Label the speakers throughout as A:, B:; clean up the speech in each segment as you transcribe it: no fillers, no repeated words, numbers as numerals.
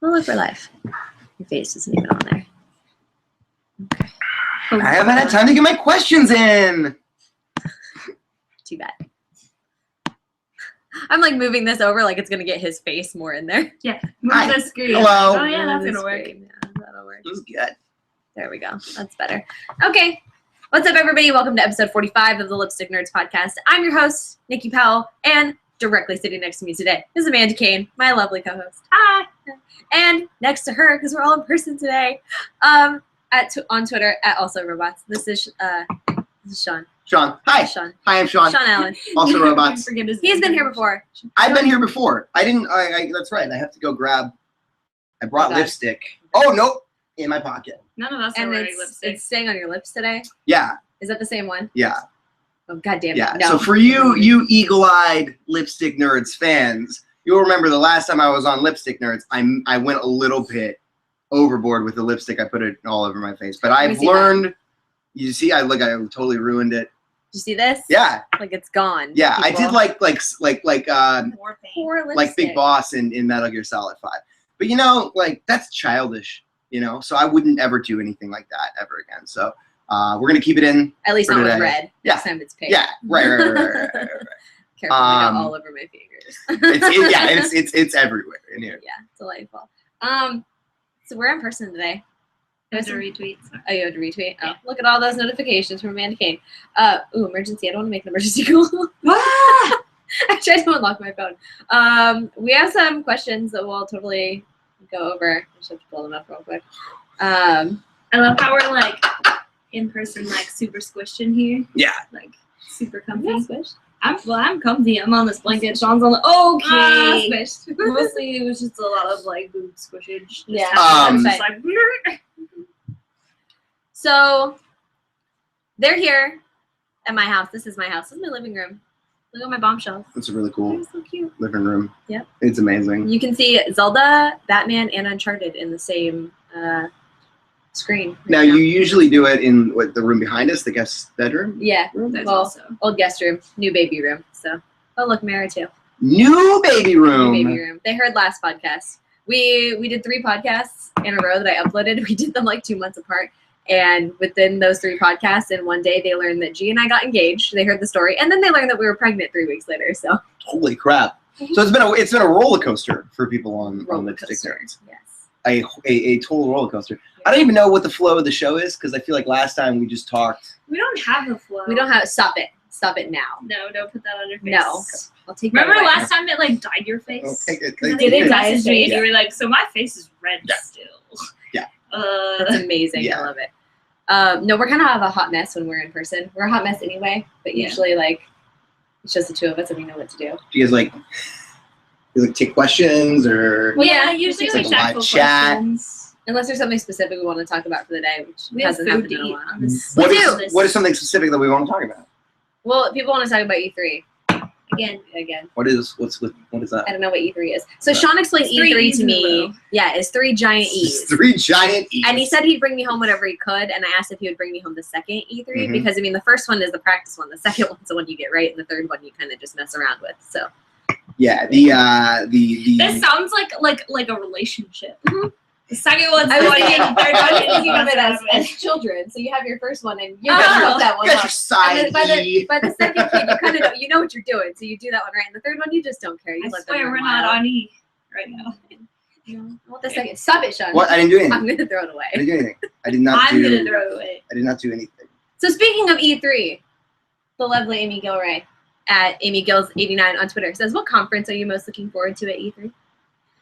A: We'll look for life. Your face isn't even on there. Okay.
B: I haven't had time to get my questions in.
A: Too bad. I'm like moving this over like it's gonna get his face more in there.
C: Yeah. Move
B: Hi.
C: the screen.
B: Hello.
C: Oh yeah, that's
A: Move the
C: gonna work.
A: screen. Yeah, that'll work.
B: It was good.
A: There we go. That's better. Okay. What's up, everybody? Welcome to episode 45 of the Lipstick Nerds podcast. I'm your host, Nikki Powell, and directly sitting next to me today is Amanda Kane, my lovely co-host. Hi. And next to her, because we're all in person today, on Twitter at Also Robots. This is Sean.
B: Sean. Hi.
A: Sean.
B: Hi, I'm Sean.
A: Sean Allen.
B: Also Robots.
C: Forget his
A: He's been
C: name.
A: here before.
B: I've been here before. That's right. I have to go grab. I brought
A: Okay.
B: lipstick. Oh, nope. In my pocket.
C: None of us are
A: And
C: wearing lipstick.
A: it's staying on your lips today.
B: Yeah.
A: Is that the same one?
B: Yeah.
A: Oh, God damn it.
B: Yeah.
A: No.
B: So for you eagle-eyed Lipstick Nerds fans, you'll remember the last time I was on Lipstick Nerds, I went a little bit overboard with the lipstick. I put it all over my face. But I've
A: see
B: learned. You see, I totally ruined it.
A: Did you see this?
B: Yeah.
A: Like it's gone.
B: Yeah. I
A: people.
B: did like
C: More paint.
A: Poor lipstick.
B: like Big Boss in Metal Gear Solid 5. But you know, like that's childish, you know. So I wouldn't ever do anything like that ever again. So we're gonna keep it in.
A: At least
B: for
A: not with
B: today.
A: red.
B: Yeah.
A: Next time it's pink.
B: Yeah, right.
A: Careful, I got all over my fingers.
B: It's everywhere in here.
A: Yeah, delightful. So we're in person today.
C: I have to retweet.
A: Oh, you have to retweet? Oh,
C: Yeah.
A: look at all those notifications from Amanda Kane. Emergency. I don't want to make an emergency call. I tried to unlock my phone. We have some questions that we'll totally go over. I just have to pull them up real quick.
C: I love how we're like in person, like super squished in here.
B: Yeah.
C: Like super comfy.
A: Yeah, squished.
C: I'm comfy. I'm on this blanket. Sean's on the okay.
A: Squished.
C: Mostly it was just a lot of like boob squishage. Just
A: Yeah.
C: happened.
A: That's
C: It's just like
A: So they're here at my house. This is my house. This is my living room. Look at my bombshells.
B: It's a really cool
A: They're so cute.
B: living room.
A: Yep.
B: It's amazing.
A: You can see Zelda, Batman, and Uncharted in the same screen. right
B: Now you usually do it in the room behind us, the guest bedroom.
A: Yeah.
C: there's
A: Well,
C: also
A: old guest room, new baby room. So, oh look, Mara too.
B: New baby room.
A: New baby room. They heard last podcast. We did 3 podcasts in a row that I uploaded. We did them like 2 months apart. And within those 3 podcasts, in one day, they learned that G and I got engaged. They heard the story, and then they learned that we were pregnant 3 weeks later. So
B: Holy crap! So it's been a roller coaster for people on Lipstick
A: coaster.
B: Nerds.
A: Yes.
B: A total roller coaster. I don't even know what the flow of the show is because I feel like last time we just talked.
C: we don't have a flow.
A: We don't have. Stop it. Stop it now.
C: No, don't put that on your face.
A: No. I'll take. that
C: Remember
A: away.
C: last time it like dyed your face?
B: Okay,
C: And
A: Did
C: then
A: it
C: you
A: dye
C: messaged
A: his
C: me
A: face?
C: and you were like, so my face is red
B: Yeah.
C: still.
B: Yeah.
A: That's amazing.
B: Yeah.
A: I love it. No, we're kind of have a hot mess when we're in person. We're a hot mess anyway, but
C: Yeah.
A: usually like it's just the 2 of us and we know what to do.
B: Do you guys like take questions or?
A: Well,
C: yeah,
A: yeah,
C: usually
B: it's
C: we
B: like a
C: chat
B: live
C: for
B: chat.
C: questions.
A: Unless there's something specific we want to talk about for the day, which
C: We have
A: hasn't
C: food
A: happened
C: to
A: in a
C: eat
A: while.
C: on this.
B: What
A: We
B: is
A: do.
B: what is something specific that we want to talk about?
A: Well, people want to talk about E3
C: Again.
A: again.
B: What is that?
A: I don't know what E3 is. So
B: Right.
A: Sean explained
C: It's 3
A: E3
C: E's
A: to
C: in a
A: me.
C: row.
A: Yeah, it's 3 giant
B: It's
A: E's.
B: 3 giant E's.
A: And he said he'd bring me home whenever he could, and I asked if he would bring me home the second E3
B: Mhm.
A: because I mean the first one is the practice one, the second one's the one you get right, and the third one you kind of just mess around with. So
B: Yeah, the
C: This sounds like a relationship.
A: Mhm.
C: The second one's
A: I
C: the
A: was
C: one
A: thinking,
C: you third
A: I was
C: one
A: thinking of it as
C: you
A: children. So you have your first one, and you
C: Oh.
A: gotta fuck that one
B: got
A: up.
B: your side
A: And then
B: E.
A: by the second kid, you kind of know, you know what you're doing, so you do that one right. And the third one, you just don't care. You
C: I
A: let them
C: swear
A: run
C: we're
A: wild.
C: not on E right now.
A: No, I want the second. Stop it, Sean.
B: What? I didn't do anything.
A: I'm gonna throw it away.
B: I didn't do anything. I did not
C: I'm
B: do.
C: gonna throw it away.
B: I did not do anything.
A: So speaking of E3, the lovely Amy Gilray at AmyGills89 on Twitter says, "What conference are you most looking forward to at E3?"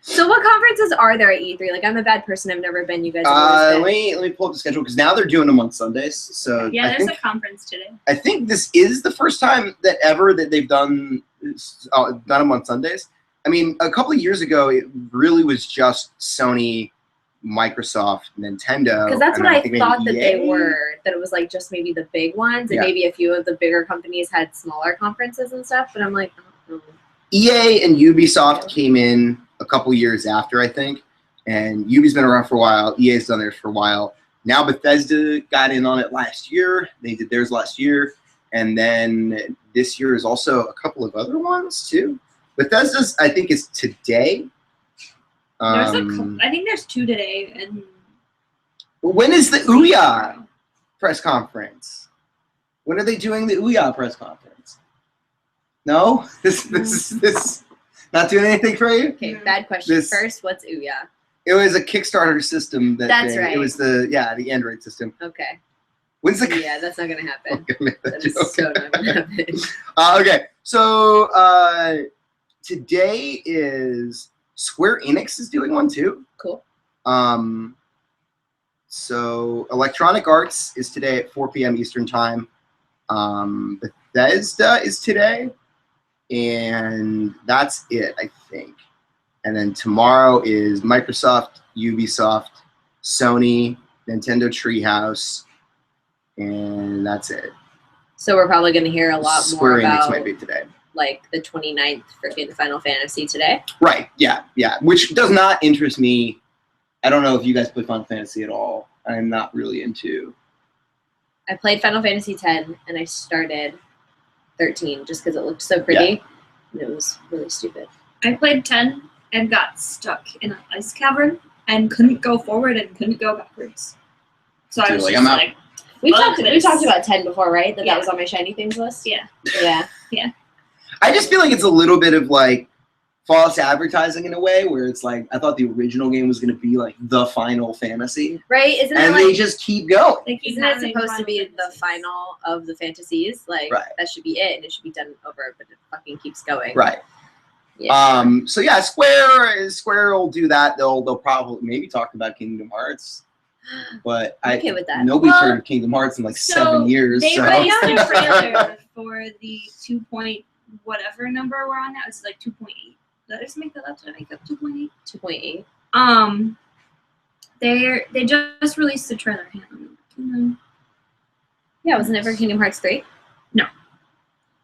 A: So what conferences are there at E3? Like I'm a bad person. I've never been. You guys have always been.
B: Let me pull up the schedule because now they're doing them on Sundays. So
C: Yeah,
B: I
C: there's
B: think
C: a conference today.
B: I think this is the first time that they've done them on Sundays. I mean, a couple of years ago, it really was just Sony, Microsoft, Nintendo.
A: Because that's
B: and
A: what I
B: think maybe
A: thought that they
B: EA.
A: were. That it was like just maybe the big ones, and
B: Yeah.
A: maybe a few of the bigger companies had smaller conferences and stuff. But I'm like, oh,
B: EA and Ubisoft came in a couple years after, I think. And Ubi's been around for a while. EA's done theirs for a while. Now Bethesda got in on it last year. They did theirs last year. And then this year is also a couple of other ones too. Bethesda's, I think, is today.
C: I think there's 2 today, and
B: When is the Ouya press conference? When are they doing the Ouya press conference? No? This not doing anything for you?
A: Okay, bad question.
B: This-
A: First, what's Ouya?
B: It was a Kickstarter system
A: That's right.
B: It was the Android system.
A: Okay.
B: When's the
A: Yeah, that's not gonna happen.
B: Okay, make that
A: That is
B: joke.
A: so not gonna happen.
B: Okay, so today is Square Enix is doing one too.
A: Cool.
B: So Electronic Arts is today at 4 p.m. Eastern Time. Bethesda is today, and that's it, I think. And then tomorrow is Microsoft, Ubisoft, Sony, Nintendo Treehouse, and that's it.
A: So we're probably gonna hear a lot
B: Square
A: more
B: Enix
A: about
B: might be today.
A: like the 29th freaking Final Fantasy today.
B: Right, yeah. Which does not interest me. I don't know if you guys play Final Fantasy at all. I'm not really into.
A: I played Final Fantasy X and I started 13 just because it looked so pretty. And it was really stupid.
C: I played 10 and got stuck in an ice cavern and couldn't go forward and couldn't go backwards. So I
B: Dude,
C: was
B: like,
C: just
B: I'm out.
C: like,
A: We
C: Fuck this.
A: talked about 10 before, right? That
C: Yeah.
A: was on my shiny things list.
C: yeah.
A: Yeah.
B: I just feel like it's a little bit of like false advertising in a way where it's like I thought the original game was going to be like the Final Fantasy,
A: Right? Isn't it
B: and
A: like
B: they just keep going.
C: They keep
A: isn't it
C: having
A: supposed to
C: Final
A: be the
C: Fantasies.
A: final of the fantasies? Like
B: Right.
A: that should be it and it should be done over, but it fucking keeps going.
B: Right.
A: Yeah.
B: So yeah, Square will do that. They'll probably maybe talk about Kingdom Hearts, but
A: I'm okay with that.
B: nobody's
C: Well,
B: heard of Kingdom Hearts in like
C: so
B: 7 years.
C: They
B: So.
C: released a trailer for the 2 point whatever number we're on now. It's like 2.8. Did I just make that up? Did I make up 2.8?
A: 2.8.
C: They just released the trailer. Hang on.
A: Yeah, wasn't it for Kingdom Hearts 3?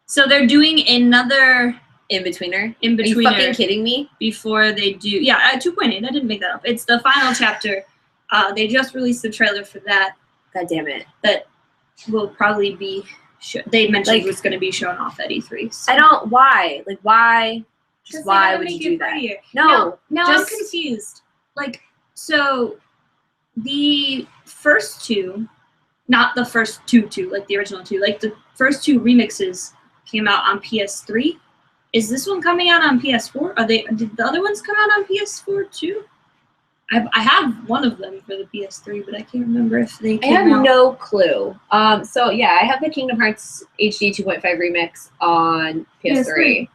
C: So they're doing another
A: In betweener.
C: in
A: Are you
C: between
A: fucking kidding me?
C: before they do. Yeah, 2.8. I didn't make that up. It's the final chapter. They just released the trailer for that.
A: God damn it.
C: That will probably be. They mentioned
A: Like-
C: it was going to be shown off at E3. So.
A: I don't why? Like why? Just
C: Because they
A: why
C: gotta
A: would you
C: make
A: do
C: it
A: that?
C: prettier.
A: No.
C: No,
A: just-
C: I'm confused. Like, so the first two, not the first two, like the original two, like the first 2 remixes came out on PS3. Is this one coming out on PS4? Did the other ones come out on PS4 too? I have one of them for the PS3, but I can't remember if they
A: I
C: came
A: have
C: out.
A: no clue. So yeah, I have the Kingdom Hearts HD 2.5 remix on PS3.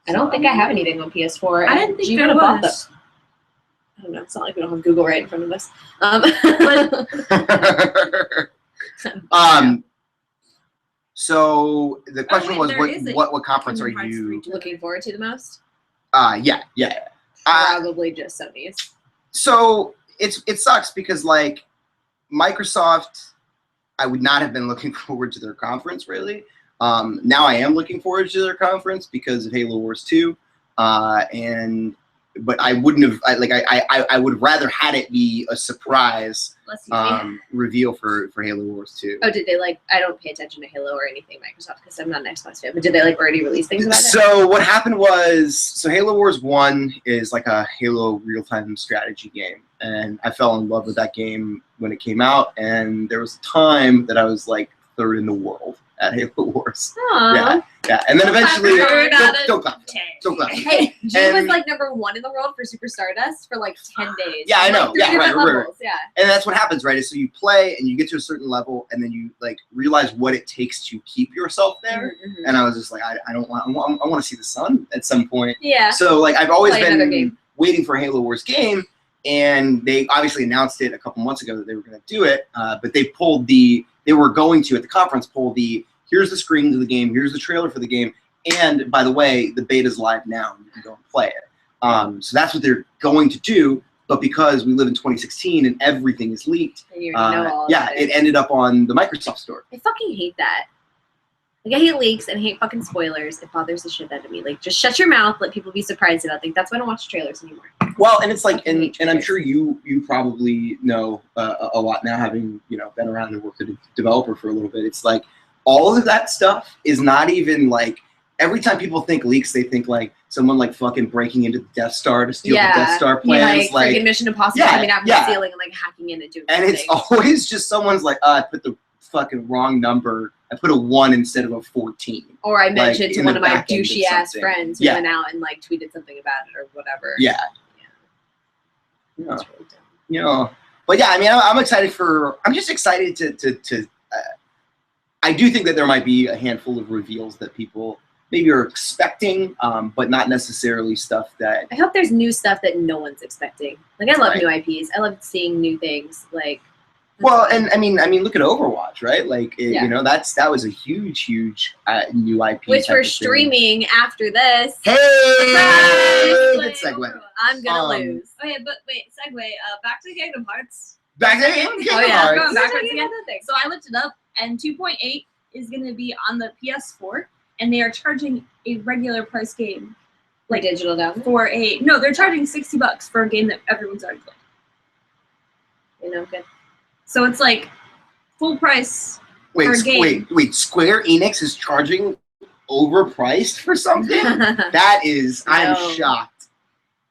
A: I don't think I have anything on PS4.
C: I
A: and
C: didn't think
A: G
C: there
A: would have bought them.
C: was.
A: I don't know. It's not like we don't have Google right in front of us.
B: So the question
C: wait,
B: was,
C: there is a
B: what conference are
C: Kingdom Hearts
B: you?
C: 3.
A: Looking forward to the most?
B: Yeah.
A: Probably just Sony's.
B: So it sucks because like Microsoft, I would not have been looking forward to their conference really. Now I am looking forward to their conference because of Halo Wars 2, but I wouldn't have. I would have rather had it be a surprise
C: Let's see.
B: reveal for Halo Wars 2.
A: Oh, did they like? I don't pay attention to Halo or anything Microsoft because I'm not an Xbox fan. But did they like already release things about it?
B: So what happened was, Halo Wars 1 is like a Halo real-time strategy game, and I fell in love with that game when it came out, and there was a time that I was like 3rd in the world at Halo Wars.
A: Aw.
B: Yeah, and then eventually,
A: We're not a-
B: don't clap. Don't clap.
A: Hey, G was
B: And-
A: like #1 in the world for Super Stardust for like 10 days.
B: Yeah, I
A: On,
B: know.
A: Like, 3
B: Yeah,
A: different
B: right, right,
A: levels. Yeah.
B: And that's what happens, right? Is so you play and you get to a certain level, and then you like realize what it takes to keep yourself there.
A: Mhm.
B: And I was just like, I don't want. I want to see the sun at some point.
A: Yeah.
B: So like I've always
A: Play another
B: been
A: game.
B: waiting for a Halo Wars game, and they obviously announced it a couple months ago that they were going to do it, but they were going to at the conference pull here's the screens of the game, here's the trailer for the game, and by the way, the beta's live now, you can go and play it. So that's what they're going to do, but because we live in 2016 and everything is leaked,
A: And you already know all about
B: it ended up on the Microsoft Store.
A: I fucking hate that. Like, I hate leaks and I hate fucking spoilers. It bothers the shit out of me. Like, just shut your mouth, let people be surprised about things. That's why I don't watch trailers anymore.
B: Well, and it's like,
A: Fucking hate
B: and I'm
A: trailers.
B: sure you probably know a lot now, having been around and worked as a developer for a little bit. It's like all of that stuff is not even like every time people think leaks, they think like someone like fucking breaking into the Death Star to steal the
A: Yeah.
B: Death Star plans.
A: Like freaking Mission Impossible
B: Yeah,
A: coming out from
B: yeah.
A: the ceiling and like hacking in and doing
B: And it's
A: things.
B: always just someone's like, I put the fucking wrong number. I put a 1 instead of a 14.
A: Or I mentioned to
B: in
A: one
B: the
A: of my
B: back end of
A: douchey ass
B: something.
A: friends who
B: Yeah.
A: went out and like tweeted something about it or whatever.
B: Yeah.
A: Yeah. That's really dumb.
B: You know, but yeah, I mean, I'm excited I'm just excited to I do think that there might be a handful of reveals that people maybe are expecting, but not necessarily stuff that.
A: I hope there's new stuff that no one's expecting. Like I love
B: Right.
A: new IPs. I love seeing new things. Like
B: Well, and I mean, look at Overwatch, right? Like,
A: Yeah.
B: you know, that was a huge new IP.
A: which
B: type
A: we're
B: of thing.
A: streaming after this.
B: Hey,
C: Surprise!
B: good segue.
A: I'm gonna
B: Um,
A: lose.
C: Oh yeah, but wait, segue. Back to Kingdom Hearts.
B: Back to
C: Oh,
B: Kingdom
A: yeah.
B: Hearts.
C: Going backwards
A: Yeah,
C: again.
A: nothing.
C: So I looked it up, and 2.8 is going to be on the PS4, and they are charging a regular price game
A: Like digital download.
C: for a no. They're charging $60 for a game that everyone's already played.
A: You know, good.
C: So it's like full price. for a game.
B: Wait. Square Enix is charging overpriced for something? That is, I'm
A: No.
B: shocked.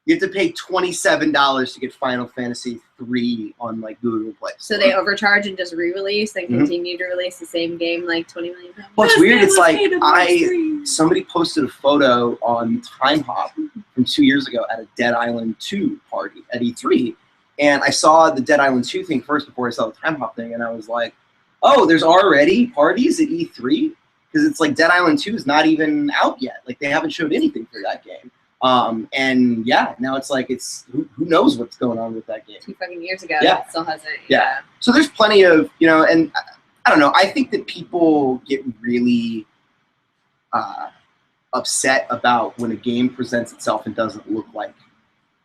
B: You have to pay $27 to get Final Fantasy 3 on like Google Play.
A: So they overcharge and just re-release and
B: Mhm.
A: continue to release the same game like 20 million times.
B: What's
C: This
B: weird,
C: game
B: it's
C: was
B: like
C: Kingdom Hearts 3.
B: somebody posted a photo on Time Hop from 2 years ago at a Dead Island 2 party at E3. And I saw the Dead Island 2 thing first before I saw the Time Hop thing. And I was like, oh, there's already parties at E3? Because it's like Dead Island 2 is not even out yet. Like they haven't showed anything for that game. And yeah, now it's like who knows what's going on with that game.
A: 2 fucking years ago.
B: Yeah.
A: It still hasn't.
B: Yeah. So there's plenty of, you know, and I don't know. I think that people get really upset about when a game presents itself and doesn't look like,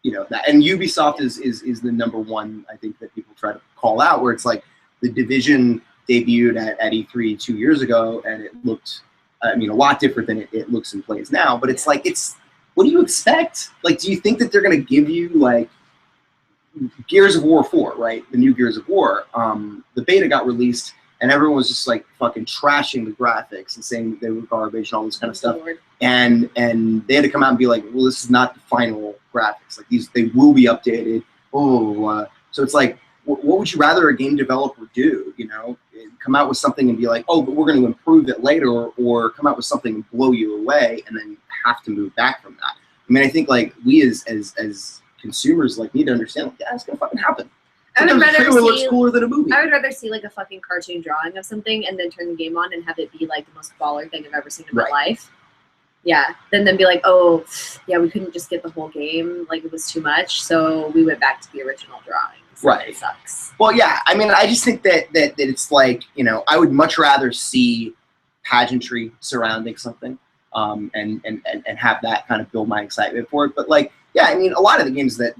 B: you know, that. And Ubisoft is the number one, I think, that people try to call out, where it's like the Division debuted at E3 2 years ago, and it looked, I mean, a lot different than it looks and plays now. But it's like, what do you expect? Like, do you think that they're going to give you, like, Gears of War 4, right? The new Gears of War. The beta got released, and everyone was just, like, fucking trashing the graphics and saying they were garbage and all this kind of stuff.
A: Lord.
B: And they had to come out and be like, well, this is not the final graphics. Like, they will be updated. So it's like, what would you rather a game developer do? You know, come out with something and be like, oh, but we're going to improve it later, or come out with something and blow you away, and then have to move back from that. I mean, I think like we as consumers like need to understand, like, yeah, it's going to fucking happen.
A: I would
B: Sometimes a
A: rather
B: trailer looks
A: see.
B: cooler than a movie.
A: I would rather see like a fucking cartoon drawing of something and then turn the game on and have it be like the most baller thing I've ever seen in my
B: Right.
A: life. Yeah. Then be like, oh, yeah, we couldn't just get the whole game. Like it was too much. So we went back to the original drawings.
B: Right.
A: It sucks.
B: Well, yeah. I mean, I just think that it's like, you know, I would much rather see pageantry surrounding something, and have that kind of build my excitement for it. But like, yeah, I mean, a lot of the games that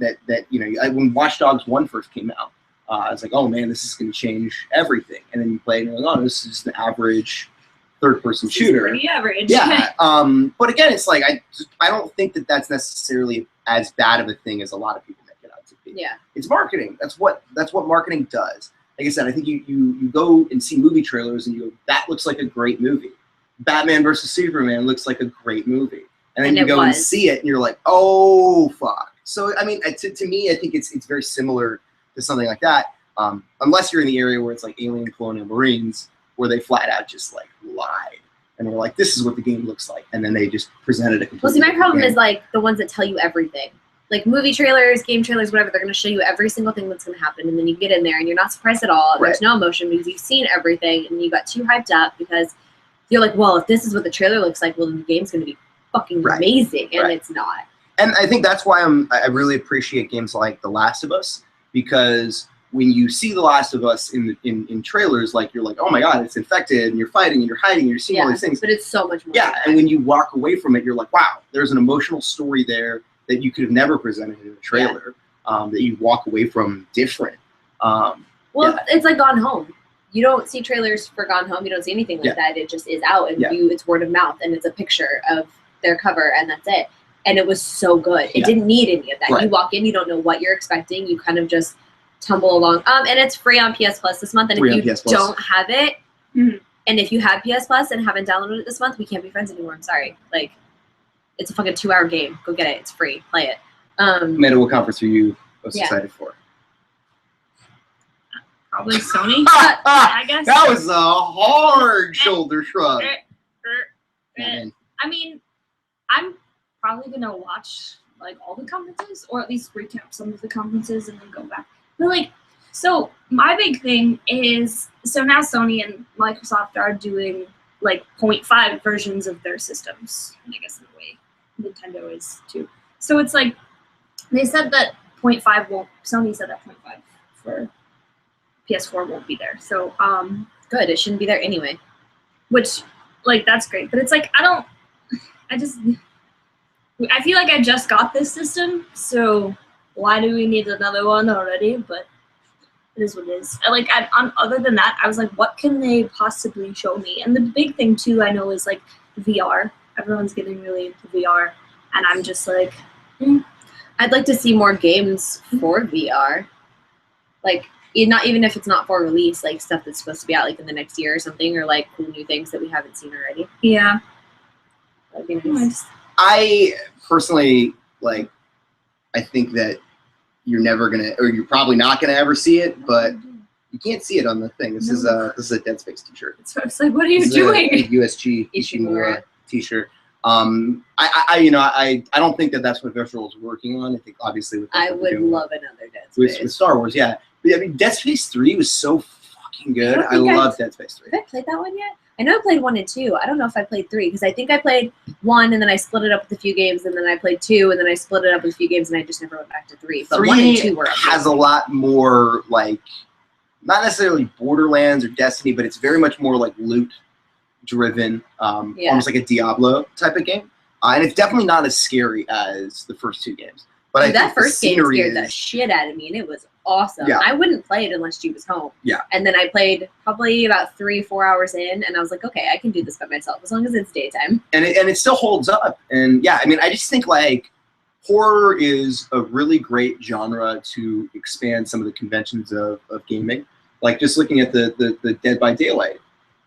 B: you know, when Watch Dogs 1 first came out, I was like, oh man, this is going to change everything. And then you play it and you're like, oh, this is just an average third-person
C: This is
B: shooter.
C: pretty average.
B: Yeah. But again, it's like I don't think that that's necessarily as bad of a thing as a lot of people make it out to be.
A: Yeah.
B: It's marketing. That's what marketing does. Like I said, I think you go and see movie trailers and you go, that looks like a great movie. Batman versus Superman looks like a great movie. And then
A: And
B: you
A: it
B: go and
A: was.
B: see it and you're like, oh fuck. So I mean, to me, I think it's very similar to something like that. Unless you're in the area where it's like Alien Colonial Marines, where they flat out just like lied. And we're like, this is what the game looks like. And then they just presented a completely
A: Well, see, my problem
B: different
A: is like the ones that tell you everything. Like movie trailers, game trailers, whatever, they're going to show you every single thing that's going to happen. And then you get in there and you're not surprised at all.
B: Right.
A: There's no emotion because you've seen everything and you got too hyped up because you're like, well, if this is what the trailer looks like, well, then the game's going to be fucking
B: Right.
A: amazing. And
B: Right.
A: it's not.
B: And I think that's why I really appreciate games like The Last of Us, because when you see The Last of Us in trailers, like you're like, oh my god, it's infected, and you're fighting and you're hiding and you're seeing all these things.
A: But it's so much more.
B: Yeah,
A: than that.
B: and when you walk away from it, you're like, wow, there's an emotional story there that you could have never presented in a trailer, that you walk away from different.
A: Well,
B: yeah.
A: it's like Gone Home. You don't see trailers for Gone Home. You don't see anything like
B: Yeah.
A: that. It just is out, and
B: Yeah.
A: it's word of mouth, and it's a picture of their cover, and that's it. And it was so good. It
B: Yeah.
A: didn't need any of that.
B: Right.
A: You walk in, you don't know what you're expecting. You kind of just tumble along. And it's free on PS Plus this month. And
B: Free
A: if
B: on
A: you
B: PS Plus.
A: don't have it,
C: Mhm.
A: And if you have PS Plus and haven't downloaded it this month, we can't be friends anymore. I'm sorry. Like, it's a fucking 2-hour game. Go get it. It's free. Play it.
B: Amanda, what conference are you most
A: Yeah.
B: excited for?
C: Probably Sony.
B: Ah,
C: I guess.
B: that was a hard shoulder shrug. Man.
C: I mean, I'm probably gonna watch like all the conferences, or at least recap some of the conferences and then go back. But like, so my big thing is, so now Sony and Microsoft are doing like 0.5 versions of their systems. And I guess in a way, Nintendo is too. So it's like they said that 0.5 won't. Sony said that 0.5 for PS4 won't be there. So
A: Good. It shouldn't be there anyway.
C: which like that's great, but it's like I feel like I just got this system, so why do we need another one already? But it is what it is. Other than that, I was like, what can they possibly show me? And the big thing too, I know, is like VR. Everyone's getting really into VR, and I'm just like,
A: I'd like to see more games for VR. Like, not even if it's not for release, like stuff that's supposed to be out like in the next year or something, or like cool new things that we haven't seen already.
C: yeah.
A: That'd be nice.
B: I personally I think that you're never gonna, or you're probably not gonna ever see it, but you can't see it on the thing. This is a Dead Space t-shirt.
C: So it's like, what are you
B: This is
C: doing?
B: a USG Ishimura t-shirt. I don't think that that's what Visceral is working on. I think obviously with
A: I
B: what they're
A: would
B: doing
A: love another Dead Space.
B: with Star Wars, yeah. But, I mean, Dead Space 3 was so fucking good.
A: I
B: I
A: don't think
B: love Dead Space 3.
A: Have I played that one yet? I know I played 1 and 2. I don't know if I played 3 because I think I played 1 and then I split it up with a few games, and then I played 2 and then I split it up with a few games, and I just never went back to 3. But 1 and 2 were
B: has a
A: amazing.
B: lot more not necessarily Borderlands or Destiny, but it's very much more like loot driven, almost like a Diablo type of game. And it's definitely not as scary as the first 2 games. But I
A: that
B: think the
A: first game
B: scenery
A: scared the
B: is
A: shit out of me, and it was awesome.
B: Yeah.
A: I wouldn't play it unless she was home.
B: Yeah.
A: And then I played probably about 3-4 hours in, and I was like, okay, I can do this by myself as long as it's daytime.
B: and it still holds up. And yeah, I mean, I just think horror is a really great genre to expand some of the conventions of gaming. Like just looking at the Dead by Daylight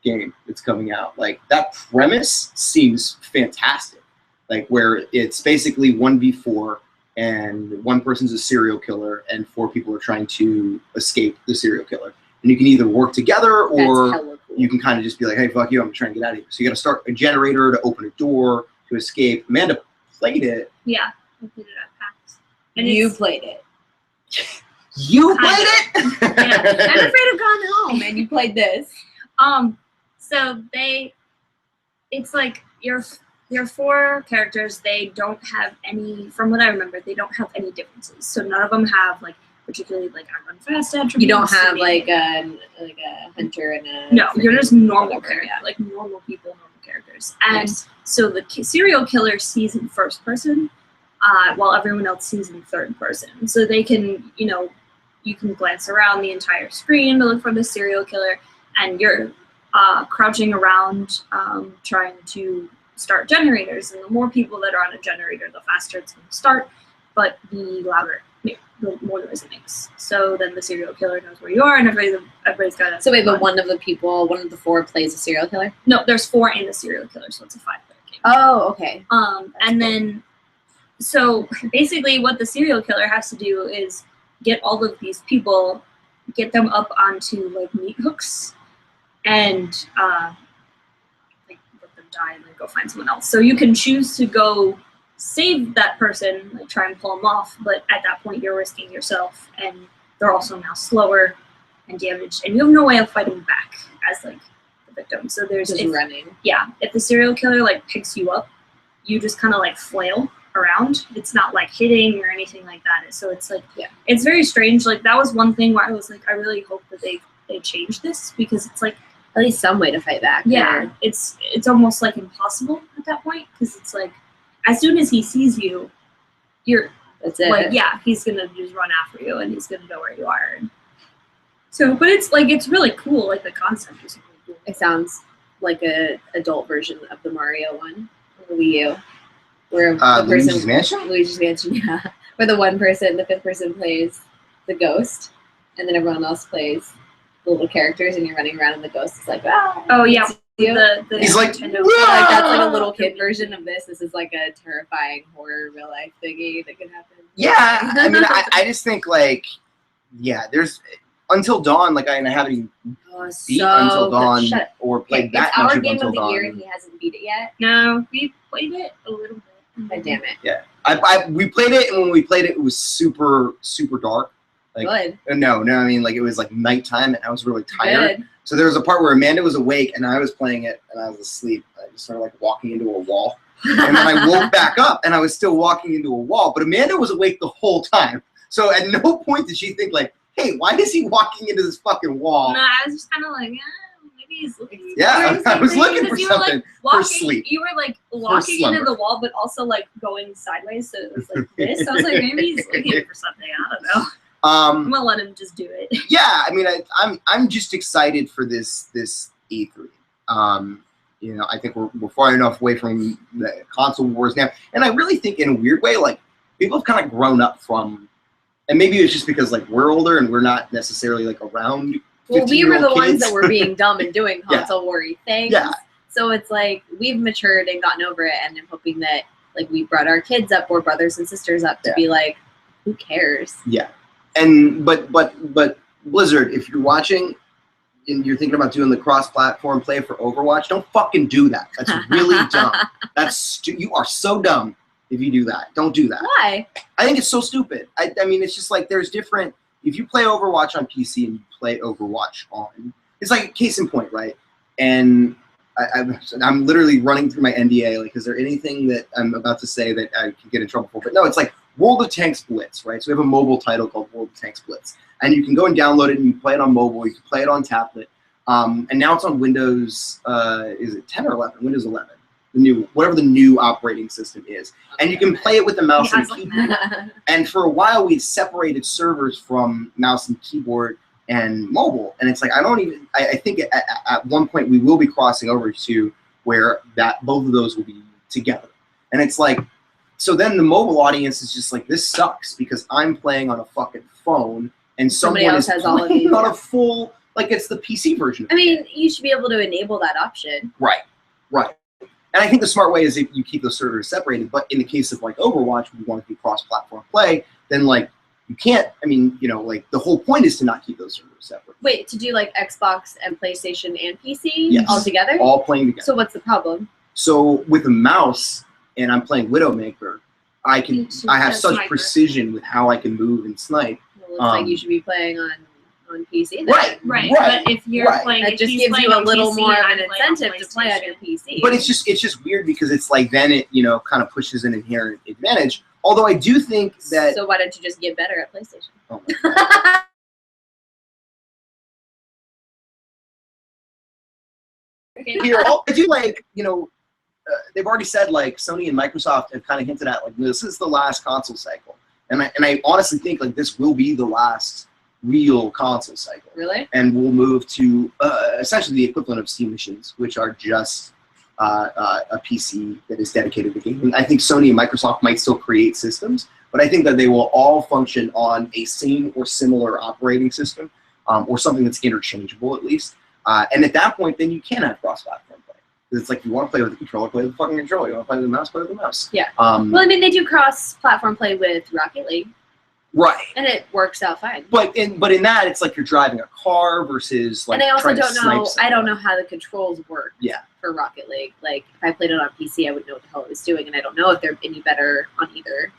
B: game that's coming out, like that premise seems fantastic. Like where it's basically 1v4 and one person's a serial killer and 4 people are trying to escape the serial killer. And you can either work together
A: That's
B: or
A: hella cool.
B: you can kind of just be like, hey, fuck you, I'm trying to get out of here. So you got to start a generator to open a door to escape. Amanda played it.
C: Yeah. I played it at PAX. And
A: You
C: it's-
A: played it.
B: You
C: Kind
B: played
C: of.
B: it?
C: Yeah.
A: I'm afraid of going home, and you played this.
C: So it's like your 4 characters. They don't have any, from what I remember, they don't have any differences. So none of them have particularly I run fast attributes.
A: You don't have
C: or
A: like
C: anything.
A: a hunter and a
C: No, you're just normal
A: whatever,
C: characters,
A: yeah.
C: like normal people, normal characters. And
A: Nice.
C: so the serial killer sees in first person, while everyone else sees in third person. So they can, you can glance around the entire screen to look for the serial killer, and you're crouching around trying to start generators. And the more people that are on a generator, the faster it's going to start, but the louder, the more noise it makes. So then the serial killer knows where you are, and everybody's got to.
A: So wait, but one of the 4 plays a serial killer?
C: No, there's 4 in the serial killer, so it's a 5-player game.
A: Oh, okay.
C: And then, so basically, what the serial killer has to do is get all of these people, get them up onto meat hooks, and let them die, and then go find someone else. So you can choose to go save that person, try and pull them off, but at that point you're risking yourself, and they're also now slower and damaged, and you have no way of fighting back as the victim. So there's
A: Just running.
C: if the serial killer picks you up, you just kind of flail around. It's not hitting or anything like that. So it's it's very strange. That was one thing where I was I really hope that they change this, because it's
A: At least some way to fight back.
C: yeah, it's almost impossible at that point, because it's as soon as he sees you, you're
A: That's it.
C: he's gonna just run after you, and he's gonna know where you are. And so, but it's it's really cool. The concept is really cool.
A: It sounds like a adult version of the Mario one on the Wii U, where the
B: Luigi's Mansion?
A: Luigi's Mansion, yeah, where the 5th person plays the ghost, and then everyone else plays the little characters and you're running around and the ghost is like, ah.
C: Oh yeah,
A: You?
C: the
B: He's like,
C: Nintendo.
A: Like that's like a little kid version of this. This is like a terrifying horror real life thingy that could happen.
B: Yeah, I mean, I just think like, yeah, there's Until Dawn. Like I haven't even
A: Oh,
B: beat
A: so
B: Until
A: good.
B: Dawn
A: Shut up.
B: or played
A: It's
B: that much
A: our
B: of
A: game
B: Until
A: of the
B: Dawn.
A: year and he hasn't beat it yet.
C: No, we played it a little bit.
A: God damn it.
B: We played it, and when we played it, it was super dark. Like,
A: Good.
B: no, I mean like it was like nighttime, and I was really tired.
A: Good.
B: So there was a part where Amanda was awake, and I was playing it, and I was asleep. I just started like walking into a wall, and then I woke back up, and I was still walking into a wall. But Amanda was awake the whole time, so at no point did she think like, "Hey, why is he walking into this fucking wall?"
C: No, I was just kind of like, maybe he's looking.
B: Yeah, I was looking for
C: You were, like,
B: something
C: walking,
B: for sleep.
C: You were like walking into
B: slumber.
C: the wall, but also like going sideways, so it was like this. I was like, maybe he's looking for something. I don't know. I'm gonna let him just do it.
B: Yeah, I mean, I'm just excited for this E3. You know, I think we're far enough away from the console wars now, and I really think in a weird way, like people have kind of grown up from, and maybe it's just because like we're older and we're not necessarily like around.
A: Well, we were the
B: 15-year-old
A: ones
B: kids.
A: that were being dumb and doing
B: Yeah.
A: console worry things.
B: Yeah.
A: So it's like we've matured and gotten over it, and I'm hoping that like we brought our kids up or brothers and sisters up to
B: Yeah.
A: be like, who cares?
B: Yeah, and but Blizzard, if you're watching and you're thinking about doing the cross-platform play for Overwatch, don't fucking do that. That's really dumb. You are so dumb if you do that. Don't do that.
A: Why?
B: I think it's so stupid. I mean, it's just like there's different. If you play Overwatch on PC and you play Overwatch on, it's like case in point, right? And I'm literally running through my NDA. Like, is there anything that I'm about to say that I could get in trouble for? But no, it's like World of Tanks Blitz, right? So we have a mobile title called World of Tanks Blitz, and you can go and download it and you can play it on mobile. You can play it on tablet, and now it's on Windows. Is it 10 or 11? Windows 11, whatever the new operating system is, and you can play it with the mouse and keyboard. And for a while, we separated servers from mouse and keyboard and mobile. And it's like, I think at one point we will be crossing over to where both of those will be together. And it's like, so then the mobile audience is just like, this sucks because I'm playing on a fucking phone and
A: Somebody
B: someone
A: else
B: is
A: has all of
B: playing
A: these,
B: on
A: yeah.
B: a full, like it's the PC version of
A: I
B: the game.
A: mean, you should be able to enable that option.
B: Right. And I think the smart way is if you keep those servers separated. But in the case of like Overwatch, we want to do cross-platform play, then like you can't. I mean, you know, like the whole point is to not keep those servers separate.
A: Wait, to do like Xbox and PlayStation and PC
B: Yes.
A: all together?
B: All playing together.
A: So what's the problem?
B: So with a mouse, and I'm playing Widowmaker, I have such
C: Sniper.
B: precision with how I can move and snipe.
A: It looks like you should be playing on PC. Then.
B: Right.
C: Right,
B: Right,
C: but if you're
B: right.
C: playing,
A: That
C: if
A: just
C: he's
A: gives
C: playing
A: you a
C: on
A: little
C: PC
A: more of
C: and
A: an
C: I'm playing on
A: incentive to play on your
C: PlayStation.
A: PC.
B: But it's just weird because it's like then it kind of pushes an inherent advantage. Although I do think that
A: So why don't you just get better at PlayStation?
B: oh my God. Here, I do like, they've already said like Sony and Microsoft have kind of hinted at like this is the last console cycle, and I honestly think like this will be the last real console cycle,
A: Really?
B: and we'll move to essentially the equivalent of Steam machines, which are just a PC that is dedicated to gaming. I think Sony and Microsoft might still create systems, but I think that they will all function on a same or similar operating system, or something that's interchangeable at least. And at that point, then you can have cross-platform play. Because it's like you want to play with the controller, play with the fucking controller. You want to play with the mouse, play with the mouse.
A: Yeah. Well, I mean, they do cross-platform play with Rocket League,
B: Right.
A: and it works out fine.
B: But in that, it's like you're driving a car versus like.
A: And I also
B: trying to
A: don't
B: snipe
A: know. I
B: someone.
A: don't know how the controls work.
B: Yeah.
A: For Rocket League, like if I played it on PC, I would know what the hell it was doing, and I don't know if they're any better on either.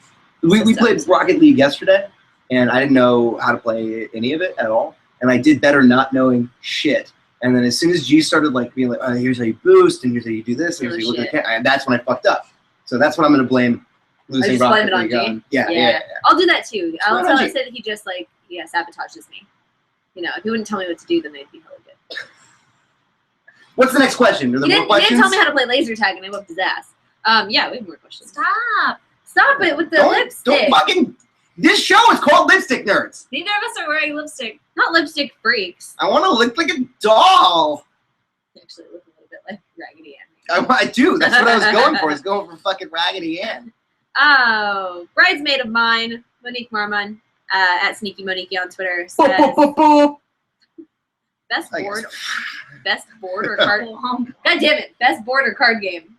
B: We played
A: systems.
B: Rocket League yesterday, and I didn't know how to play any of it at all, and I did better not knowing shit. And then as soon as G started like being like, here's how you boost, and here's how you do this, and here's how you look at the camera, that's when I fucked up. So that's what I'm going to blame losing
A: just blame
B: Rocket
A: it on
B: League
A: G.
B: on. Yeah.
A: Yeah. I'll do that too. I'll
B: Blame it on
A: tell
B: G.
A: say that he just like sabotages me. You know, if he wouldn't tell me what to do, then I'd be really good.
B: What's the next question? Are there more
A: He
B: questions?
A: didn't tell me how to play laser tag, and I whooped his ass. Yeah, we have more questions.
C: Stop.
A: Stop it with the
B: Don't
A: lipstick.
B: fucking. This show is called Lipstick Nerds.
C: Neither of us are wearing lipstick.
A: Not lipstick freaks.
B: I want to look like a doll.
A: They actually look a little bit like Raggedy Ann.
B: I do. That's what I was going for. I was going for fucking Raggedy Ann.
A: Oh, bridesmaid of mine, Monique Marmon, at Sneaky Monique on Twitter,
B: Boop,
A: says,
B: boop, boop, boop.
A: Best
B: I
A: board,
B: guess.
A: best board or card.
C: Um,
A: God damn it! Best board or card game.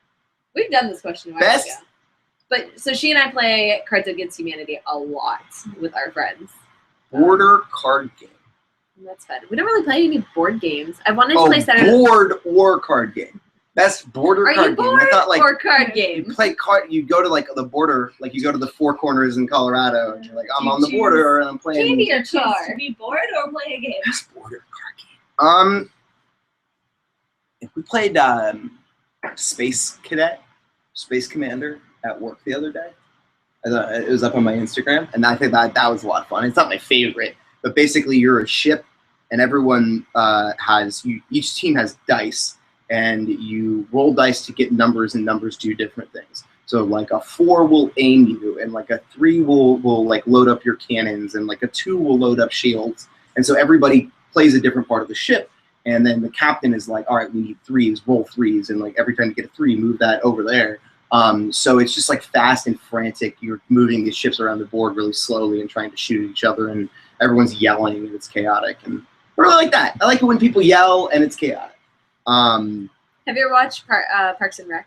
A: We've done this question a while
B: Best-
A: ago. But so she and I play Cards Against Humanity a lot with our friends.
B: Border card game.
A: That's fun. We don't really play any board games. I wanted to
B: Oh,
A: play Saturday.
B: board or card game. Best border
A: Are
B: card
A: you
B: game.
A: board
B: I thought like
A: or card
B: you
A: game?
B: play card. You go to like the border, like you go to the Four Corners in Colorado, and you're like, I'm
C: Do you
B: on the
C: choose
B: border and I'm playing
A: Candy or
C: choose to
A: card?
C: be bored or play a game?
B: best border card game. If we played Space Cadet, Space Commander at work the other day. I thought it was up on my Instagram, and I think that was a lot of fun. It's not my favorite, but basically you're a ship, and everyone each team has dice, and you roll dice to get numbers, and numbers do different things. So like a 4 will aim you, and like a 3 will like load up your cannons, and like a 2 will load up shields. And so everybody plays a different part of the ship, and then the captain is like, all right, we need 3s, roll 3s, and like every time you get a 3, move that over there. So it's just like fast and frantic. You're moving these ships around the board really slowly and trying to shoot at each other, and everyone's yelling, and it's chaotic. And I really like that. I like it when people yell and it's chaotic.
A: Have you ever watched Parks and Rec?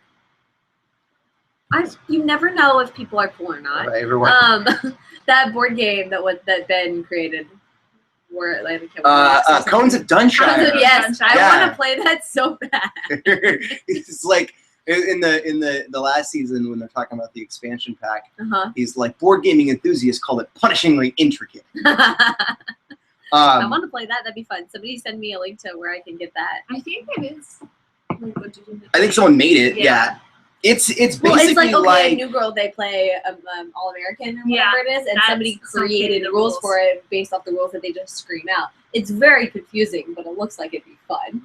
A: You never know if people are cool or not.
B: Everyone.
A: That board game that Ben created, where like
B: Cones of Dunshire.
A: Yes, I
B: Yeah.
A: want to play that so bad.
B: It's like in the last season when they're talking about the expansion pack,
A: Uh-huh.
B: he's like, board gaming enthusiasts call it punishingly intricate.
A: I want to play that. That'd be fun. Somebody send me a link to where I can get that.
C: I think it is. Like, what did you
B: I think someone made it.
C: Yeah.
B: Yeah. It's basically
A: Well, it's like, okay,
B: like
A: in New Girl they play All American or
C: Yeah,
A: whatever it is, and
C: that's
A: somebody created
C: the
A: the rules
C: rules.
A: for it based off the rules that they just scream out. It's very confusing, but it looks like it'd be fun.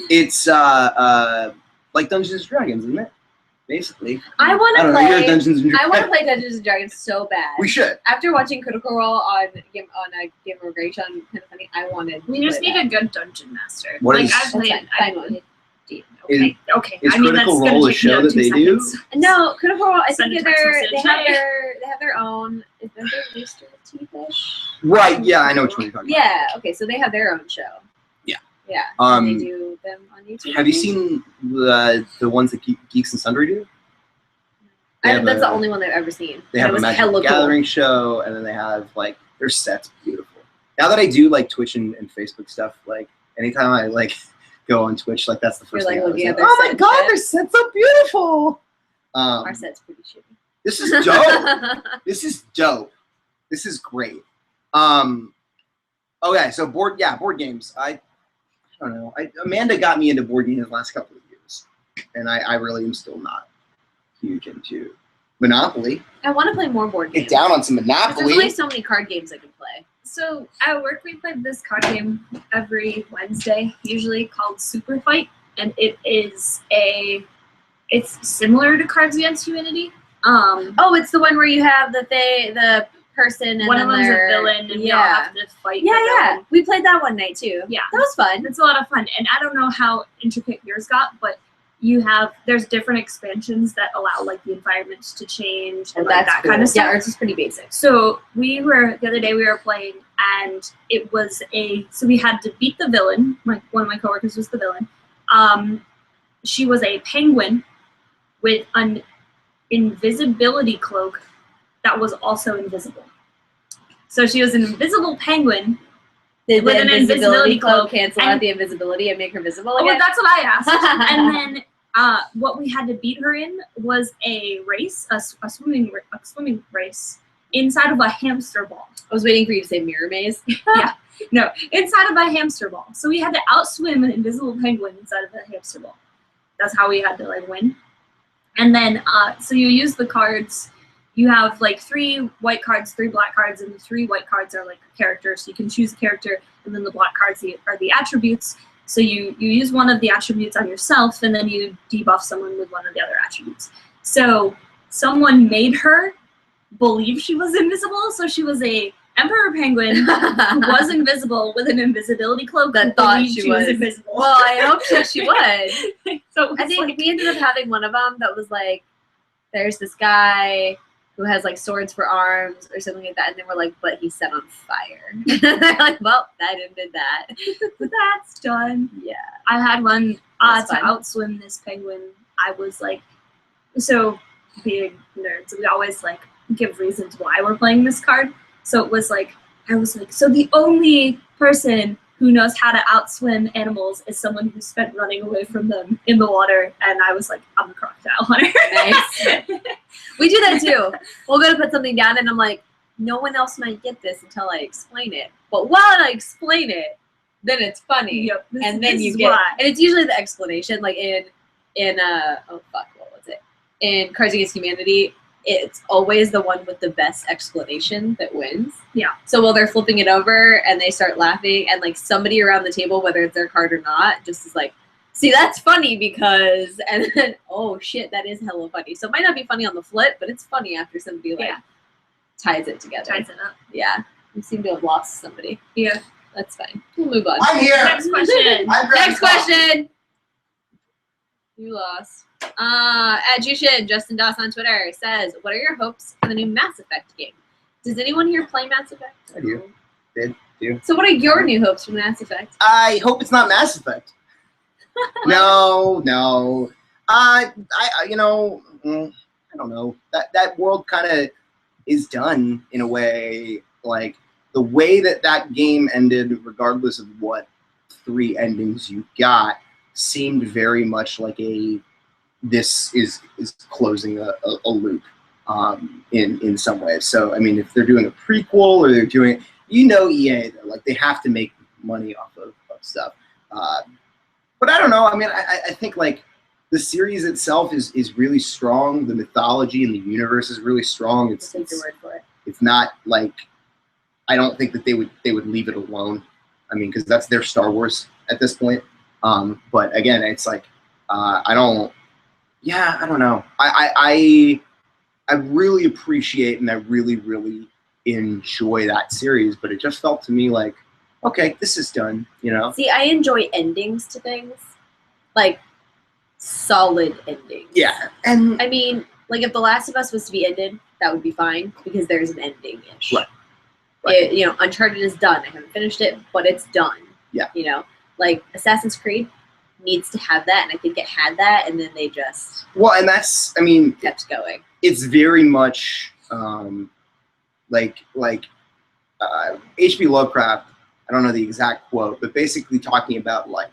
B: it's like Dungeons and Dragons, isn't it? Basically.
A: I want
B: I
A: to
B: don't know. You're
A: play.
B: Dungeons and
A: I want to
B: Dragons.
A: play Dungeons and Dragons so bad.
B: We should.
A: After watching Critical Role on a Game of Great on Kind of Funny, I wanted.
C: We
A: to
C: just
A: play
C: need a good dungeon master.
B: What
C: like
B: is-
C: I've played.
A: That's
C: I
A: fine.
C: played. Okay. Okay.
B: is
C: I mean,
B: Critical
C: that's
B: Role
C: gonna
B: a
C: take me
B: show
C: out
B: that
C: 2
B: they do?
C: seconds.
A: No, Critical Role. I
C: Send
A: think
C: a text
A: they
C: message.
A: have their own. Is that their Rooster Teeth-ish?
B: Right. Yeah, I know which one you're talking
A: Yeah. Okay, so they have their own show.
B: Yeah.
A: Yeah.
B: Um,
A: they do them on YouTube.
B: about. Have you seen the ones that Geeks and Sundry do? They have
A: That's
B: a-
A: the only one I've ever seen.
B: They
A: And
B: have
A: it
B: a
A: was
B: Magic
A: hella
B: the Gathering show, and then they have like their sets beautiful. Now that I do like Twitch and Facebook stuff, like anytime I like go on Twitch, like that's the first
A: You're,
B: thing
A: like,
B: I
A: looking
B: was
A: at their
B: oh my
A: set
B: god,
A: shit.
B: their sets are beautiful.
A: Cool. Our set's pretty shitty.
B: This is dope. This is dope. This is great. Okay, so board games. I don't know. Amanda got me into board games the last couple of years, and I really am still not huge into Monopoly.
A: I want to play more board games.
B: Get down on some
A: There's only
B: Monopoly.
A: so many card games I can play.
C: So at work we played this card game every Wednesday, usually called Super Fight, and it's similar to Cards Against Humanity.
A: Oh, it's the one where you have the person and
C: One
A: then
C: of them's a
A: they're-
C: villain, and we all
A: yeah.
C: have to fight.
A: Yeah,
C: the
A: yeah.
C: villain.
A: We played that one night too.
C: Yeah.
A: That was fun.
C: It's a lot of fun, and I don't know how intricate yours got, but there's different expansions that allow like the environments to change and like that
A: cool.
C: kind of stuff.
A: Yeah, ours is pretty basic.
C: So the other day we were playing, and it was so we had to beat the villain. One of my coworkers was the villain. She was a penguin with an invisibility cloak that was also invisible. So she was an invisible penguin.
A: Did
C: With
A: the
C: an
A: invisibility
C: invisibility
A: cloak
C: cloak
A: cancel
C: and-
A: out the invisibility and make her visible
C: Oh,
A: again?
C: that's what I asked. And then what we had to beat her in was a race, a swimming race inside of a hamster ball.
A: I was waiting for you to say mirror maze.
C: No, inside of a hamster ball. So we had to outswim an invisible penguin inside of a hamster ball. That's how we had to like win. And then so you use the cards. You have like 3 white cards, 3 black cards, and the 3 white cards are like characters. So you can choose a character, and then the black cards are the attributes. So you use one of the attributes on yourself, and then you debuff someone with one of the other attributes. So someone made her believe she was invisible, so she was a emperor penguin who was invisible with an invisibility cloak
A: That
C: who
A: thought
C: believed
A: she
C: she was
A: was.
C: invisible.
A: Well, I hope so she would.
C: So it
A: I
C: was
A: think
C: like,
A: we ended up having one of them that was like, there's this guy who has like swords for arms or something like that, and then we're like, but he's set on fire. They're like, well, that ended that.
C: But that's done.
A: Yeah.
C: I had one
A: That's
C: to
A: fun.
C: outswim this penguin. I was like, so being nerds, we always like give reasons why we're playing this card. So it was like, I was like, so the only person who knows how to outswim animals is someone who spent running away from them in the water. And I was like, I'm a crocodile hunter.
A: Nice. We do that too. We'll go to put something down, and I'm like, no one else might get this until I explain it. But while I explain it, then it's funny.
C: Yep,
A: And then
C: this
A: you
C: is
A: get,
C: why.
A: and it's usually the explanation, like oh fuck, what was it? In Cards Against Humanity, it's always the one with the best explanation that wins.
C: Yeah.
A: So while they're flipping it over and they start laughing, and like somebody around the table, whether it's their card or not, just is like, see, that's funny because, and then, oh shit, that is hella funny. So it might not be funny on the flip, but it's funny after somebody like ties it together.
C: Ties it up.
A: Yeah. We seem to have lost somebody.
C: Yeah.
A: That's fine. We'll move on.
B: I'm here.
C: Next question.
A: Next question. You lost. At Jushin, Justin Doss on Twitter says, what are your hopes for the new Mass Effect game? Does anyone here play Mass Effect?
B: I do. Do.
A: So what are your new hopes for Mass Effect?
B: I hope it's not Mass Effect. No. I I don't know. That world kind of is done in a way. Like the way that game ended, regardless of what 3 endings you got, seemed very much like this is closing a loop in some ways. So I mean, if they're doing a prequel or they're doing, EA, like they have to make money off of stuff. But I don't know. I mean, I think like the series itself is really strong. The mythology and the universe is really strong.
A: I'll take your word for it.
B: It's not like, I don't think that they would leave it alone. I mean, because that's their Star Wars at this point. But again, it's like I don't know. I really appreciate and I really enjoy that series, but it just felt to me like, okay, this is done.
A: See, I enjoy endings to things, like solid endings.
B: Yeah, and
A: I mean, like if The Last of Us was to be ended, that would be fine because there's an ending-ish.
B: Right.
A: Uncharted is done. I haven't finished it, but it's done.
B: Yeah.
A: Like Assassin's Creed needs to have that, and I think it had that, and then they just
B: and that's, I mean,
A: kept going.
B: it's very much H.P. Lovecraft. I don't know the exact quote, but basically talking about like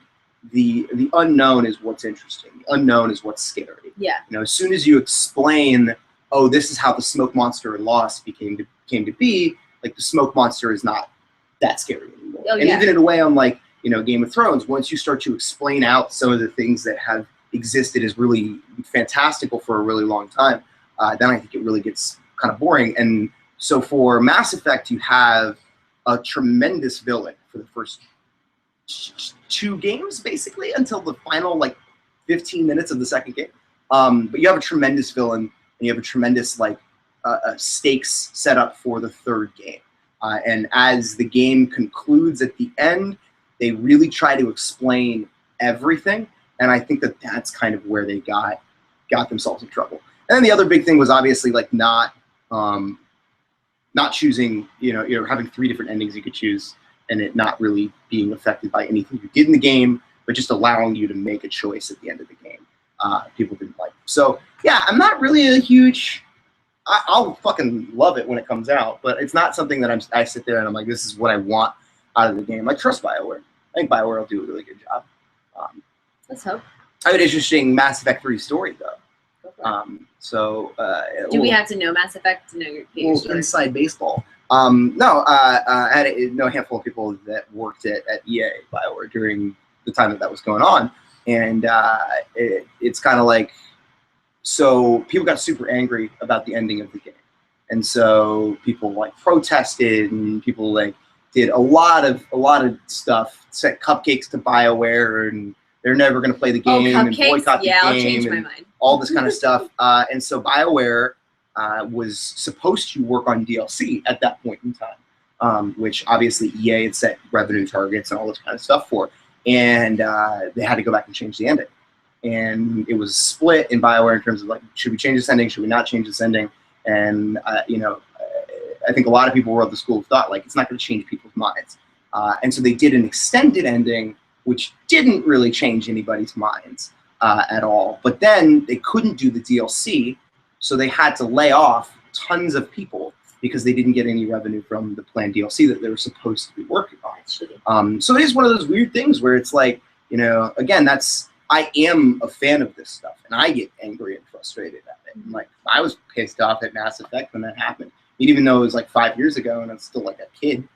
B: the unknown is what's interesting. The unknown is what's scary.
A: Yeah.
B: As soon as you explain, oh, this is how the smoke monster in Lost came to be, like the smoke monster is not that scary anymore.
A: Oh,
B: and
A: yeah.
B: even in a way on like, Game of Thrones, once you start to explain out some of the things that have existed as really fantastical for a really long time, then I think it really gets kind of boring. And so for Mass Effect, you have a tremendous villain for the first 2 games, basically, until the final 15 minutes of the second game. But you have a tremendous villain, and you have a tremendous stakes set up for the 3rd game. And as the game concludes at the end, they really try to explain everything, and I think that that's kind of where they got themselves in trouble. And then the other big thing was obviously not choosing, having 3 different endings you could choose, and it not really being affected by anything you did in the game, but just allowing you to make a choice at the end of the game. People didn't like. So yeah, I'm not really a huge. I'll fucking love it when it comes out, but it's not something that I sit there and I'm like, this is what I want out of the game. I trust BioWare. I think BioWare will do a really good job.
A: Let's hope.
B: I have an interesting Mass Effect 3 story though.
A: Go for it.
B: Do
A: we have to know Mass Effect to know your story?
B: inside baseball? I had a handful of people that worked at EA BioWare during the time that was going on, and it's kind of like, so people got super angry about the ending of the game, and so people protested, and people did a lot of stuff, sent cupcakes to BioWare, and they're never going to play the game and boycott the game.
A: I'll change my mind.
B: All this kind of stuff. And so BioWare was supposed to work on DLC at that point in time, which obviously EA had set revenue targets and all this kind of stuff for. And they had to go back and change the ending. And it was split in BioWare in terms of should we change this ending? Should we not change this ending? And I think a lot of people were of the school of thought like it's not going to change people's minds. And so they did an extended ending, which didn't really change anybody's minds at all. But then they couldn't do the DLC, so they had to lay off tons of people because they didn't get any revenue from the planned DLC that they were supposed to be working on. So it is one of those weird things where it's like, again, I am a fan of this stuff, and I get angry and frustrated at it. And like, I was pissed off at Mass Effect when that happened, even though it was like 5 years ago, and I'm still like a kid.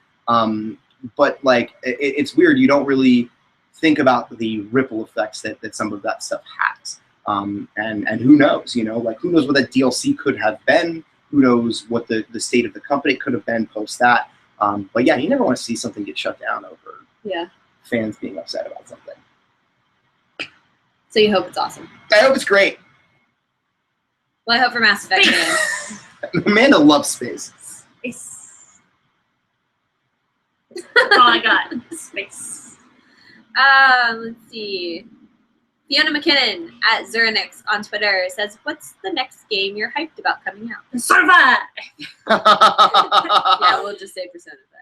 B: But like, it's weird. You don't really think about the ripple effects that some of that stuff has. And who knows? Like, who knows what that DLC could have been? Who knows what the state of the company could have been post that? But yeah, you never want to see something get shut down over fans being upset about something.
A: So you hope it's awesome.
B: I hope it's great.
A: Well, I hope for Mass Effect fans.
B: Amanda loves space.
C: Space. That's all I got. Space.
A: Let's see. Fiona McKinnon at Zurinix on Twitter says, "What's the next game you're hyped about coming out?"
C: Persona 5.
A: Yeah, we'll just say Persona 5.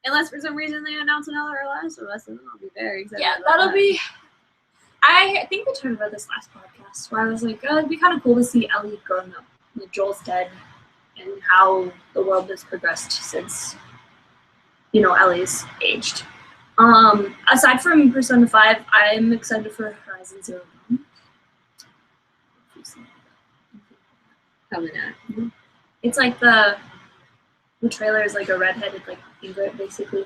A: Unless for some reason they announce another Last of Us, and then I'll be very excited.
C: Yeah,
A: about
C: that'll
A: that.
C: be. I think we talked about this last podcast where I was like, oh, it'd be kind of cool to see Ellie growing up. Like, Joel's dead, and how the world has progressed since, Ellie's aged. Aside from Persona 5, I'm excited for Horizon Zero Dawn.
A: Probably not.
C: It's like the trailer is like a redheaded like Ingrid basically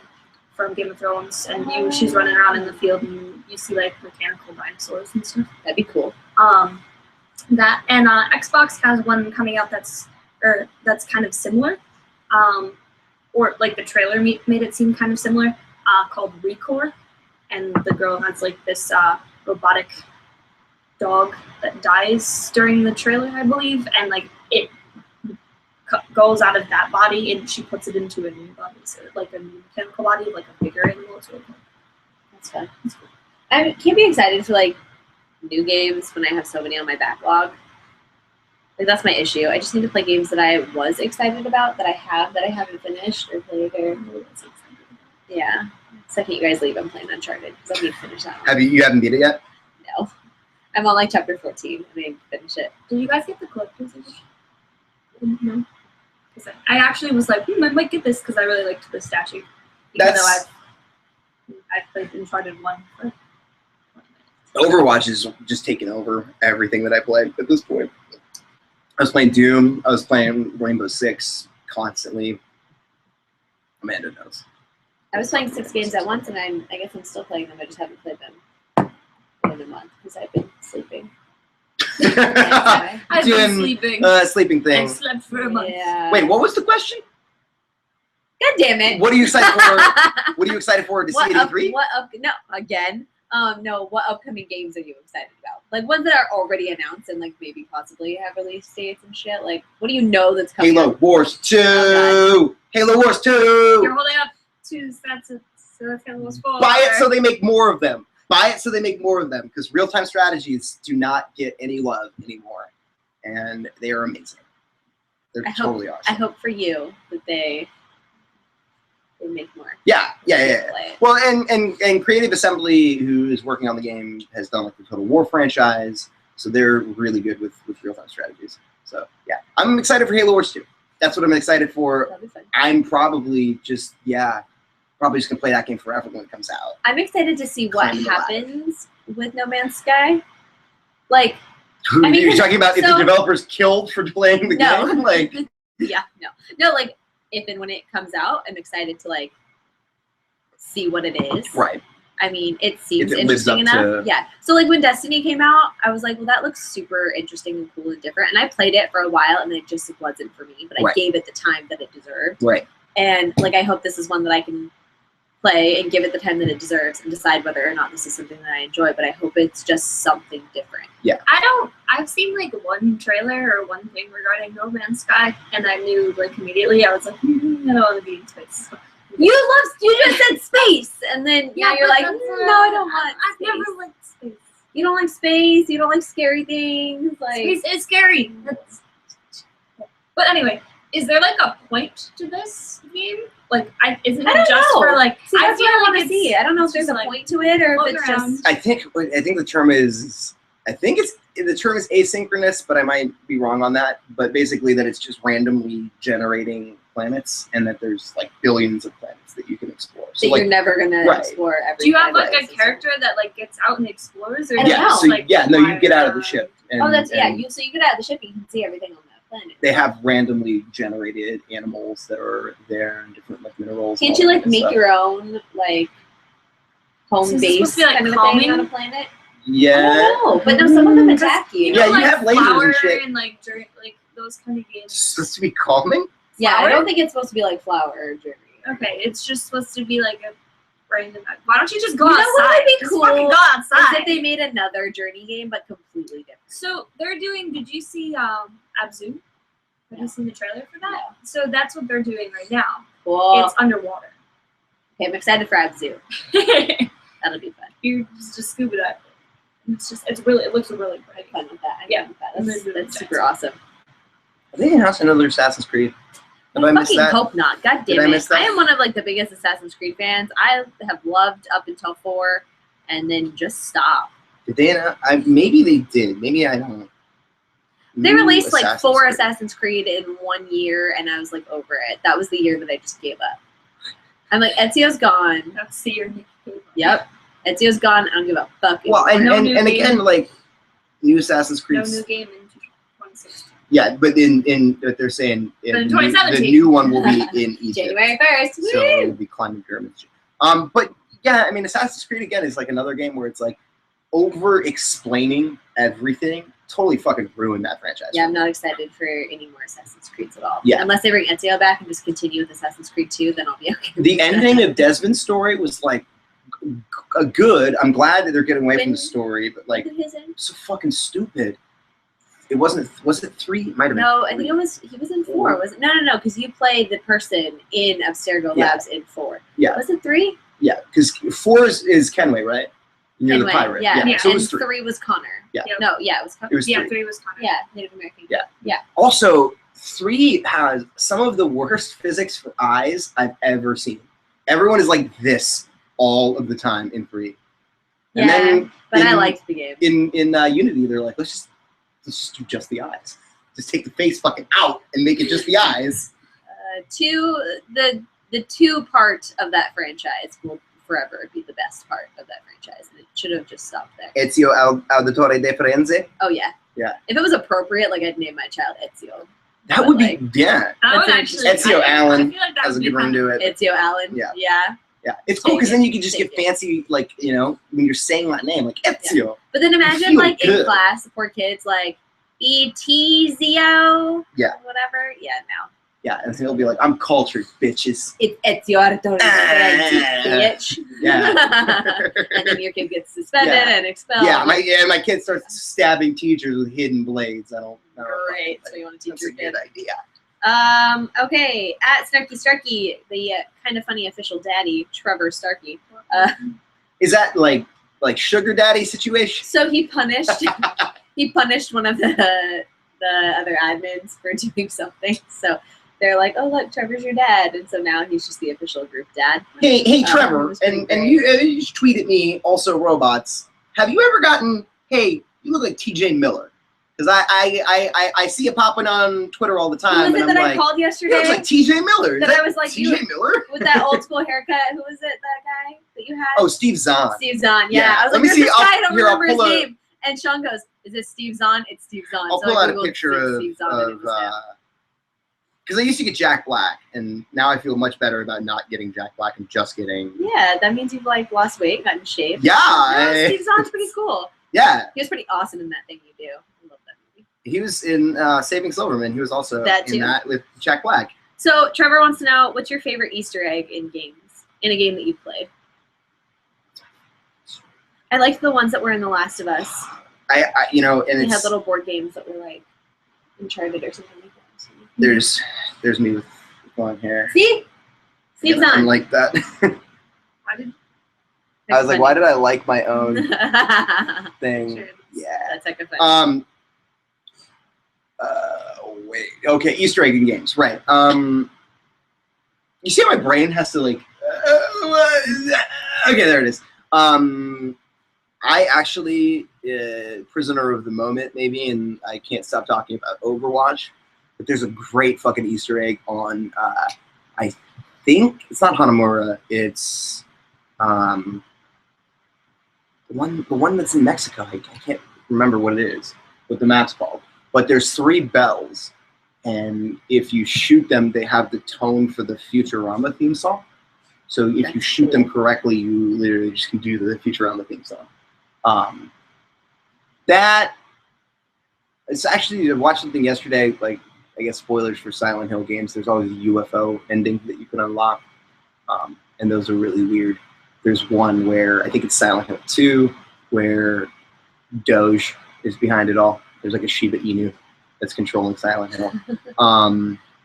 C: from Game of Thrones, and she's running around in the field and you see like mechanical dinosaurs and stuff.
A: That'd be cool.
C: That and Xbox has one coming out that's kind of similar, or like the trailer made it seem kind of similar, called Recore, and the girl has like this robotic dog that dies during the trailer, I believe, and like it goes out of that body and she puts it into a new body, so like a new mechanical body, like a bigger animal. It's really cool.
A: That's fun. That's cool. I can't be excited for like new games when I have so many on my backlog. Like, that's my issue. I just need to play games that I was excited about that I haven't finished or played or yeah. Second you guys leave, I'm playing Uncharted because I need to finish that one.
B: You haven't beat it yet?
A: No. I'm on like chapter 14 and I need to finish it.
C: Did you guys get the collector's edition? No. I actually was like, I might get this because I really liked the statue. Even though I've played Uncharted 1 for
B: Overwatch is just taking over everything that I play at this point. I was playing Doom. I was playing Rainbow Six constantly. Amanda knows.
A: I was playing 6 games at once and I guess I'm still playing them. I just haven't played them in a month because I've been sleeping.
C: I've
B: Doing,
C: been sleeping.
B: Sleeping thing.
C: I slept for a month.
A: Yeah.
B: Wait, what was the question?
A: God damn it.
B: What are you excited for? What are you excited for to see it in 3?
A: What upcoming games are you excited about? Like ones that are already announced and like maybe possibly have release dates and shit. Like, what do you know that's coming?
B: Halo Wars 2.
A: Oh,
B: Halo Wars 2.
C: You're holding up 2 sets of Halo Wars 4.
B: Buy it so they make more of them. Buy it so they make more of them, because real-time strategies do not get any love anymore, and they are amazing. They're totally awesome.
A: I hope for you that they make more.
B: Yeah.
A: Play it.
B: Well, and Creative Assembly, who is working on the game, has done like the Total War franchise, so they're really good with real-time strategies. So yeah, I'm excited for Halo Wars 2. That's what I'm excited for.
A: That'll be fun.
B: I'm probably just gonna play that game forever when it comes out.
A: I'm excited to see what
B: Climb the
A: happens with No Man's Sky. Like,
B: Who
A: I mean,
B: you're talking about? If the
A: so-
B: developers killed for playing the
A: No.
B: game, like
A: no, like if and when it comes out, I'm excited to like see what it is.
B: right.
A: I mean, it seems
B: If it lives
A: interesting
B: up
A: enough.
B: to-
A: Yeah. So like when Destiny came out, I was like, well, that looks super interesting and cool and different. And I played it for a while and it just wasn't for me, but I
B: Right.
A: gave it the time that it deserved.
B: Right.
A: And like, I hope this is one that I can play and give it the time that it deserves and decide whether or not this is something that I enjoy. But I hope it's just something different.
C: I've seen like one trailer or one thing regarding No Man's Sky, and I knew like immediately. I was like, I don't want to be in space.
A: You just said space, and then now you're
C: but
A: like,
C: that's,
A: no, I don't want
C: I've
A: space.
C: never liked space.
A: You don't like space. You don't like scary things. Like
C: Space is scary. But anyway, is there like a point to this game? Like, isn't
A: I
C: it
A: don't
C: just
A: know.
C: for like?
A: See, that's
C: feel
A: what I
C: like
A: want to
C: it's
A: see. I don't know if there's
C: just,
A: a
C: like,
A: point to it or if
C: floating
A: it's
C: around.
A: just.
B: I think the term is asynchronous, but I might be wrong on that. But basically, that it's just randomly generating planets, and that there's like billions of planets that you can explore. So
A: That
B: like,
A: you're never gonna
B: right.
A: explore every.
C: Do you have like
A: planet.
C: a character that like gets out and explores, or
A: I don't
B: yeah,
A: know.
B: so
C: like
B: you get out of the
C: fly
B: ship. And,
A: Oh, that's yeah.
B: and
A: You get out of the ship, you can see everything on that planet.
B: they have randomly generated animals that are there and different like minerals. and
A: Can't
B: all
A: you
B: that
A: like
B: kind of
A: make
B: stuff.
A: your own like home
C: So is this
A: base
C: supposed to be, like,
A: kind of a
C: calming?
A: thing on a planet?
B: Yeah.
A: I don't know, but no, some of them attack you.
B: Yeah, you
C: like,
B: have lasers and
C: Flower
B: shit.
C: and like during like those kind of
B: It's
C: games.
B: supposed to be calming.
A: Yeah, I
C: Flower?
A: don't think it's supposed to be like Flower or Journey.
C: Okay, it's just supposed to be like a random. Why don't you just go
A: You know
C: outside?
A: what would be
C: Just
A: cool
C: fucking go
A: Is
C: outside.
A: that they made another Journey game, but completely different.
C: So they're doing. Did you see Abzu? Have
A: No.
C: you seen the trailer for that?
A: No.
C: So that's what they're doing right now.
A: Cool.
C: It's underwater.
A: Okay, I'm excited for Abzu.
C: you
A: That'll be fun.
C: just scuba dive. It looks really
A: I'm
C: pretty.
A: fun with that. I'm
C: Yeah.
A: fun with that.
C: I'm
A: That's,
C: really
A: that's
C: excited.
A: super awesome.
B: Are they announcing another Assassin's Creed? Have I
A: I
B: missed
A: fucking
B: that?
A: hope not. God
B: Did
A: damn
B: I
A: it.
B: miss that?
A: I am one of like the biggest Assassin's Creed fans. I have loved up until 4 and then just stopped.
B: Did they? Maybe they did. Maybe I don't.
A: They
B: New
A: released like
B: Assassin's
A: 4
B: Creed.
A: Assassin's Creed in 1 year and I was like over it. That was the year that I just gave up. I'm like, Ezio's gone.
C: Let's see your.
A: Yep. Ezio's gone. I don't give a fuck.
B: Well, and,
C: No
B: and,
C: new
B: and
C: game.
B: again, like new Assassin's
C: No
B: Creed.
C: new game in 2016.
B: Yeah, but in what they're saying,
C: But in
B: the new- the
C: 2017.
B: new one will be in Egypt.
A: January 1st.
B: So
A: Woo!
B: it'll be climbing pyramids. But yeah, I mean, Assassin's Creed again is like another game where it's like over explaining everything. Totally fucking ruined that franchise.
A: Yeah, I'm not excited for any more Assassin's Creeds at all.
B: Yeah.
A: Unless they bring Ezio back and just continue with Assassin's Creed 2, then I'll be okay. with
B: The
A: that.
B: ending of Desmond's story was like a good. I'm glad that they're getting away from
A: When-
B: the story, but like
A: When did his end?
B: so fucking stupid. It wasn't. Was it 3? It might have been.
A: No, I think
B: 3.
A: it was. He was in 4. Was it? No, because you played the person in Abstergo
B: Yeah.
A: Labs in 4.
B: Yeah.
A: Was it 3?
B: Yeah, because 4 is Kenway, right? And you're
A: Anyway,
B: the pirate.
A: Yeah.
C: Yeah.
B: So it
A: and
B: was 3.
A: 3 was Connor.
B: Yeah.
C: Yep.
A: No, yeah, it was Connor.
B: It was
C: Yeah,
B: 3.
C: 3 was Connor.
A: Yeah, Native American.
B: Yeah. Also, 3 has some of the worst physics for eyes I've ever seen. Everyone is like this all of the time in 3. And
A: Yeah,
B: then
A: but I
B: in-
A: liked the game.
B: in Unity, they're like, let's just do just the eyes. Just take the face fucking out and make it just the eyes.
A: The 2 part of that franchise will forever be the best part of that franchise, and it should have just stopped there.
B: Ezio Auditore de Firenze.
A: Oh yeah.
B: Yeah.
A: If it was appropriate, like I'd name my child Ezio.
B: That
A: But,
B: would
A: like,
B: be, yeah.
C: That
A: That's
C: would
A: an
C: actually.
B: Ezio Allen
C: I feel like that
B: has a
C: would be
B: good ring to it.
A: Ezio Allen.
B: Yeah.
A: Yeah.
B: Yeah, it's cool because then you can just
A: Take
B: get
A: it.
B: fancy, like, you know, when you're saying that name, like Ezio.
A: But then imagine
B: feel
A: like in
B: good.
A: class, the poor kids like Etizio.
B: Yeah.
A: Whatever. Yeah, no.
B: Yeah, and he'll be like, I'm cultured, bitches.
A: It's Ezio Auditore, bitch.
B: Yeah.
A: And then your kid gets suspended
B: Yeah.
A: and expelled.
B: My kid starts stabbing teachers with hidden blades. I don't know.
A: Great. So you want to teach
B: That's a
A: your
B: good
A: kid.
B: idea.
A: Okay. At Snarky Starkey, the kind of funny official daddy, Trevor Starkey.
B: Is that like sugar daddy situation?
A: So he punished one of the other admins for doing something. So they're like, oh look, Trevor's your dad, and so now he's just the official group dad.
B: Hey,
A: it
B: Trevor,
A: was pretty
B: and
A: great.
B: you just tweet at me, also robots. Have you ever gotten, hey, you look like TJ Miller? Because I see it popping on Twitter all the
A: Who
B: time,
A: was it
B: and I'm
A: that I
B: like,
A: called
B: you
A: yesterday?
B: look like TJ Miller. Is
A: That
B: that
A: I was like,
B: TJ
A: you-
B: Miller?
A: With that old school haircut? Who was it? That guy that you had?
B: Oh, Steve Zahn.
A: Steve Zahn. Yeah.
B: Yeah.
A: I was
B: Let
A: like,
B: me
A: there's
B: see,
A: this
B: I'll-
A: guy. I don't
B: here, I'll
A: remember his
B: pull a-
A: name. And Sean goes, "Is it Steve Zahn? It's Steve Zahn."
B: I'll
A: So
B: pull
A: I
B: out a
A: Googled
B: picture
A: Steve Zahn, and it
B: of
A: was him.
B: because I used to get Jack Black, and now I feel much better about not getting Jack Black and just getting.
A: Yeah, that means you've like lost weight, gotten shaved.
B: Yeah,
A: No, Steve Zahn's pretty cool.
B: Yeah,
A: He was pretty awesome in that thing you do. I love that movie.
B: he was in Saving Silverman. He was also
A: That
B: in
A: too.
B: that with Jack Black.
A: So Trevor wants to know, what's your favorite Easter egg in games? In a game that you've played? I liked the ones that were in The Last of Us.
B: I and
A: They
B: it's
A: had little board games that were like Uncharted or something like that.
B: there's me with long hair.
A: See? Steve
B: I'm
A: Zahn.
B: like that.
C: Why did
B: I was like, why did I like my own
A: That's
B: thing?
C: Sure.
B: Yeah.
A: like a fun.
B: wait. Okay, Easter egg in games, right? You see how my brain has to like. Okay, there it is. I actually prisoner of the moment maybe, and I can't stop talking about Overwatch. But there's a great fucking Easter egg on. I think it's not Hanamura. It's the one that's in Mexico. I can't remember what it is, what the map's called. But there's 3 bells, and if you shoot them, they have the tone for the Futurama theme song. So if you shoot them correctly, you literally just can do the Futurama theme song. That it's actually I watched something yesterday. Like I guess spoilers for Silent Hill games. There's always a UFO ending that you can unlock, and those are really weird. There's one where I think it's Silent Hill 2, where Doge is behind it all. There's like a Shiba Inu that's controlling Silent Hill.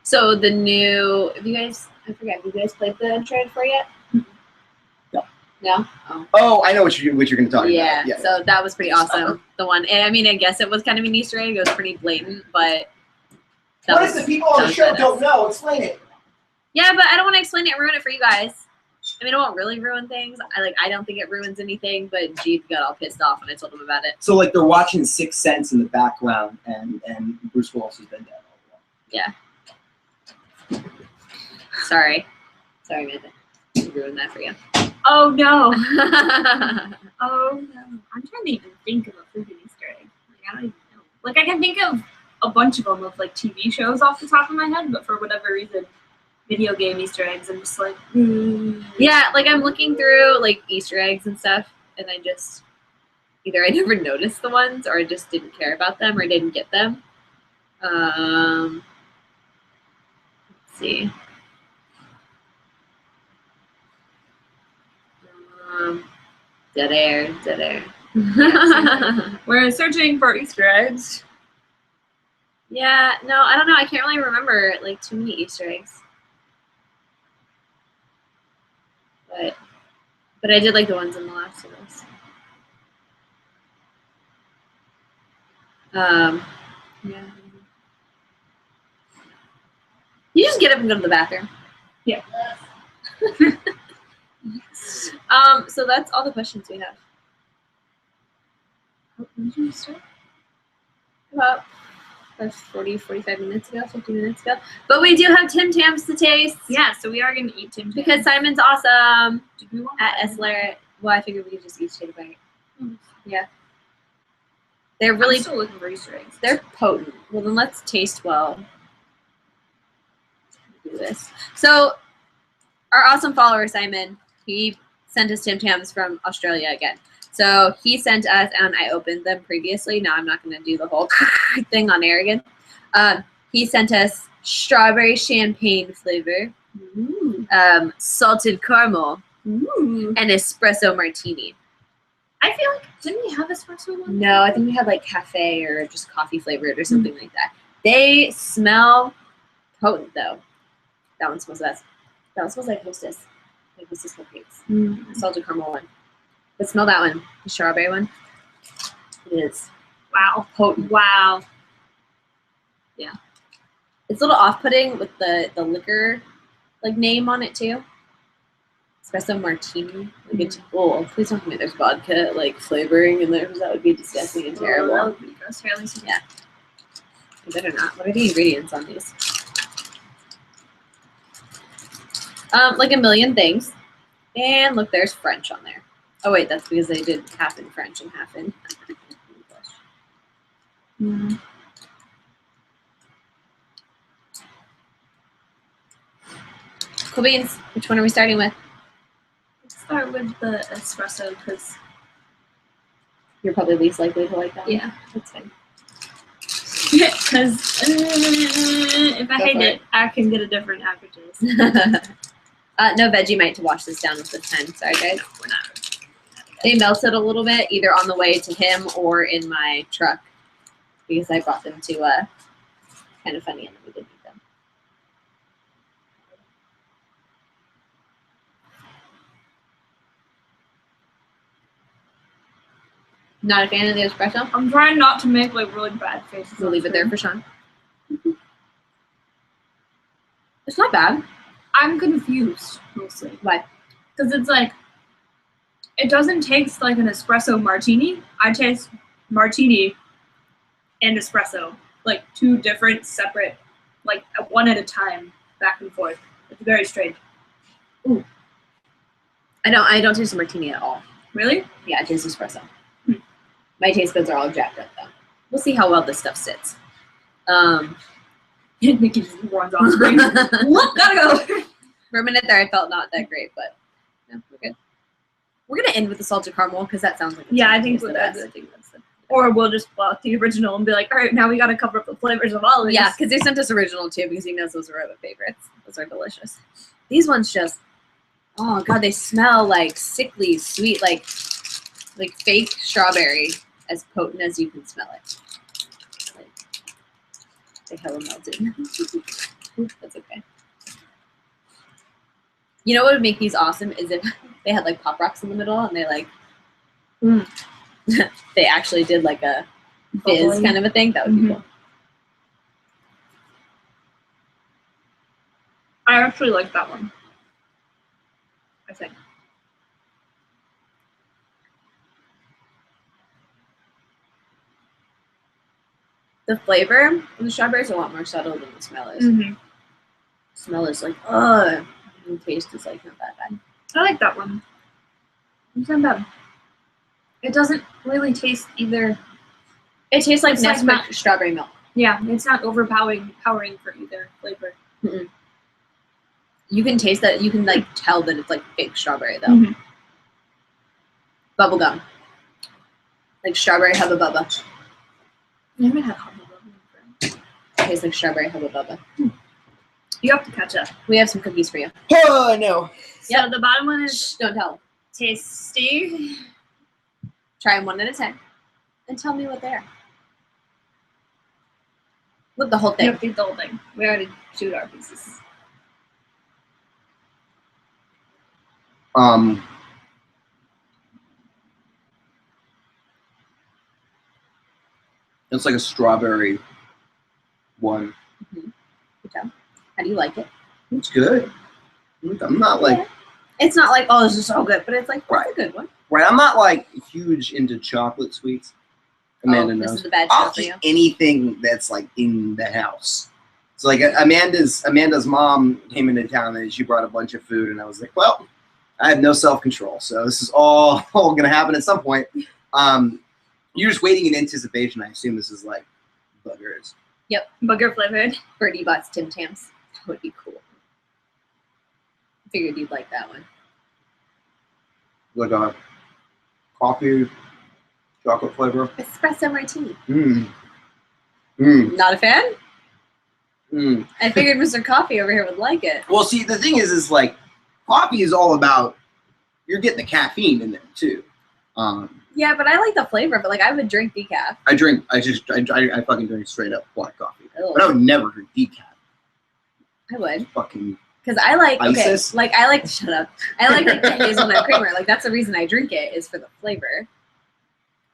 A: So the new, I forget, have you guys played the trailer for yet?
B: No.
A: No?
B: Oh, I know what you're going to talk about.
A: Yeah, so that was pretty awesome. The one, and I mean, I guess it was kind of an Easter egg. It was pretty blatant, but.
D: What if the people on the show don't know? Explain it.
A: Yeah, but I don't want to explain it and ruin it for you guys. I mean, it won't really ruin things. I don't think it ruins anything, but Jeep got all pissed off when I told him about it.
D: So like they're watching Sixth Sense in the background, and Bruce Willis has been dead all along.
A: Yeah. Sorry, Amanda. I ruined that for you.
C: Oh no. Oh no. I'm trying to even think of a freaking Easter egg. Like I don't even know. Like I can think of a bunch of them of like TV shows off the top of my head, but for whatever reason, video game Easter eggs, I'm just like,
A: Yeah, like I'm looking through like Easter eggs and stuff, and I just either I never noticed the ones, or I just didn't care about them, or didn't get them. Let's see. Dead air.
C: we're searching for Easter eggs.
A: Yeah, no, I don't know. I can't really remember like too many Easter eggs. But I did like the ones in The Last of Us. Yeah. You just get up and go to the bathroom.
C: Yeah.
A: So that's all the questions we have.
C: When did you start?
A: About 45 minutes ago, 50 minutes ago. But we do have Tim Tams to taste.
C: Yeah, so we are gonna eat Tim Tams.
A: Because Simon's awesome.
C: Did we want
A: At Esler. Well, I figured we could just each take a bite. Yeah. They're
C: I'm
A: really,
C: still looking for Easter eggs.
A: they're potent. Well, then let's taste well. Do this. So, our awesome follower, Simon, he sent us Tim Tams from Australia again. So, he sent us, and I opened them previously. Now, I'm not going to do the whole thing on air again. He sent us strawberry champagne flavor, salted caramel,
C: Ooh.
A: and espresso martini.
C: I feel like, didn't we have espresso one?
A: No, I think we had like cafe or just coffee flavored or something like that. They smell potent though. That one smells the best. That one smells like Hostess cupcakes. The salted caramel one. But smell that one, the strawberry one. It is
C: Wow.
A: potent.
C: Wow.
A: Yeah. It's a little off-putting with the liquor like name on it too. Espresso martini. Like it's, oh, please don't tell me there's vodka like flavoring in there. That would be disgusting and terrible.
C: That would be gross. Here, at least
A: Yeah. I better not. What are the ingredients on these? Like a million things. And look, there's French on there. Oh wait, that's because they did half in French and half in English. Cool beans. Which one are we starting with?
C: Let's start with the espresso because
A: You're probably least likely to like that one.
C: yeah,
A: That's fine.
C: because if I
A: Go
C: hate
A: for
C: it, I can get a different aftertaste.
A: No Vegemite to wash this down with this time. Sorry, guys.
C: No, we're not.
A: They melted a little bit, either on the way to him or in my truck, because I brought them to Kind of Funny, and then we didn't eat them. Not a fan of the espresso?
C: I'm trying not to make like really bad faces.
A: We'll leave it there for Sean. It's not bad.
C: I'm confused mostly.
A: Why?
C: Because it's like, it doesn't taste like an espresso martini. I taste martini and espresso, like two different, separate, like one at a time, back and forth. It's very strange.
A: I don't taste a martini at all.
C: Really?
A: Yeah, I taste espresso. My taste buds are all jacked up though. We'll see how well this stuff sits.
C: Nikki just runs on screen. Whoop, gotta go.
A: For a minute there, I felt not that great, but no, we're good. We're gonna end with the salted caramel because that sounds like it's
C: Yeah,
A: gonna
C: I think
A: taste the
C: that's
A: best.
C: Or we'll just pull out the original and be like, all right, now we gotta cover up the flavors of all of these.
A: Yeah, because they sent us original too because he knows those are our favorites. Those are delicious. These ones just, oh god, they smell like sickly sweet, like fake strawberry, as potent as you can smell it. Like, they hella melted. That's okay. You know what would make these awesome is if they had like Pop Rocks in the middle and they like, they actually did like a fizz
C: Bubbling.
A: kind of a thing. That would be cool.
C: I actually like that one. I think.
A: The flavor of the strawberry is a lot more subtle than the smell is.
C: Mm-hmm.
A: Smell is like, ugh. And the taste is like not that bad.
C: I like that one. It's not bad. It doesn't really taste either.
A: It tastes like
C: It's like
A: Nesquik
C: not-
A: strawberry milk.
C: Yeah, it's not overpowering for either flavor.
A: You can taste that. You can like tell that it's like fake strawberry though.
C: Mhm.
A: Bubble gum. Like strawberry Hubba Bubba.
C: I haven't had Hubba Bubba.
A: Tastes like strawberry Hubba Bubba.
C: You have to catch up.
A: We have some cookies for you.
B: Oh, no.
C: So the bottom one is
A: Shh, don't tell them.
C: tasty.
A: Try them one at a time. And tell me what they are. Look, the whole
C: You
A: thing.
C: have to eat the whole thing. We already chewed our pieces.
B: It's like a strawberry one.
A: Good job. How do you like it?
B: It's good. I'm not like,
A: It's not like, oh, this is so good, but it's like,
B: Right.
A: it's a good one.
B: right, I'm not like huge into chocolate sweets. Amanda
A: This is
B: knows.
A: the bad
B: I'll
A: show for
B: eat
A: you.
B: anything that's like in the house. So like Amanda's mom came into town and she brought a bunch of food and I was like, well, I have no self-control. So this is all gonna happen at some point. You're just waiting in anticipation. I assume this is like buggers.
C: Booger flavored.
A: Birdie Bots Tim Tams. That would be cool. I figured you'd like that one.
B: Like a coffee chocolate flavor.
A: Espresso martini. Not a fan? I figured Mr. Coffee over here would like it.
B: Well, see, the thing is like coffee is all about you're getting the caffeine in there too.
A: Yeah, but I like the flavor of it. Like, I would drink decaf.
B: I fucking drink straight up black coffee,
A: Ugh.
B: but I would never drink decaf.
A: I would.
B: Fucking
A: Because I like, okay,
B: Isis?
A: like, I like, shut up. I like the hazelnut creamer. Like, that's the reason I drink it, is for the flavor.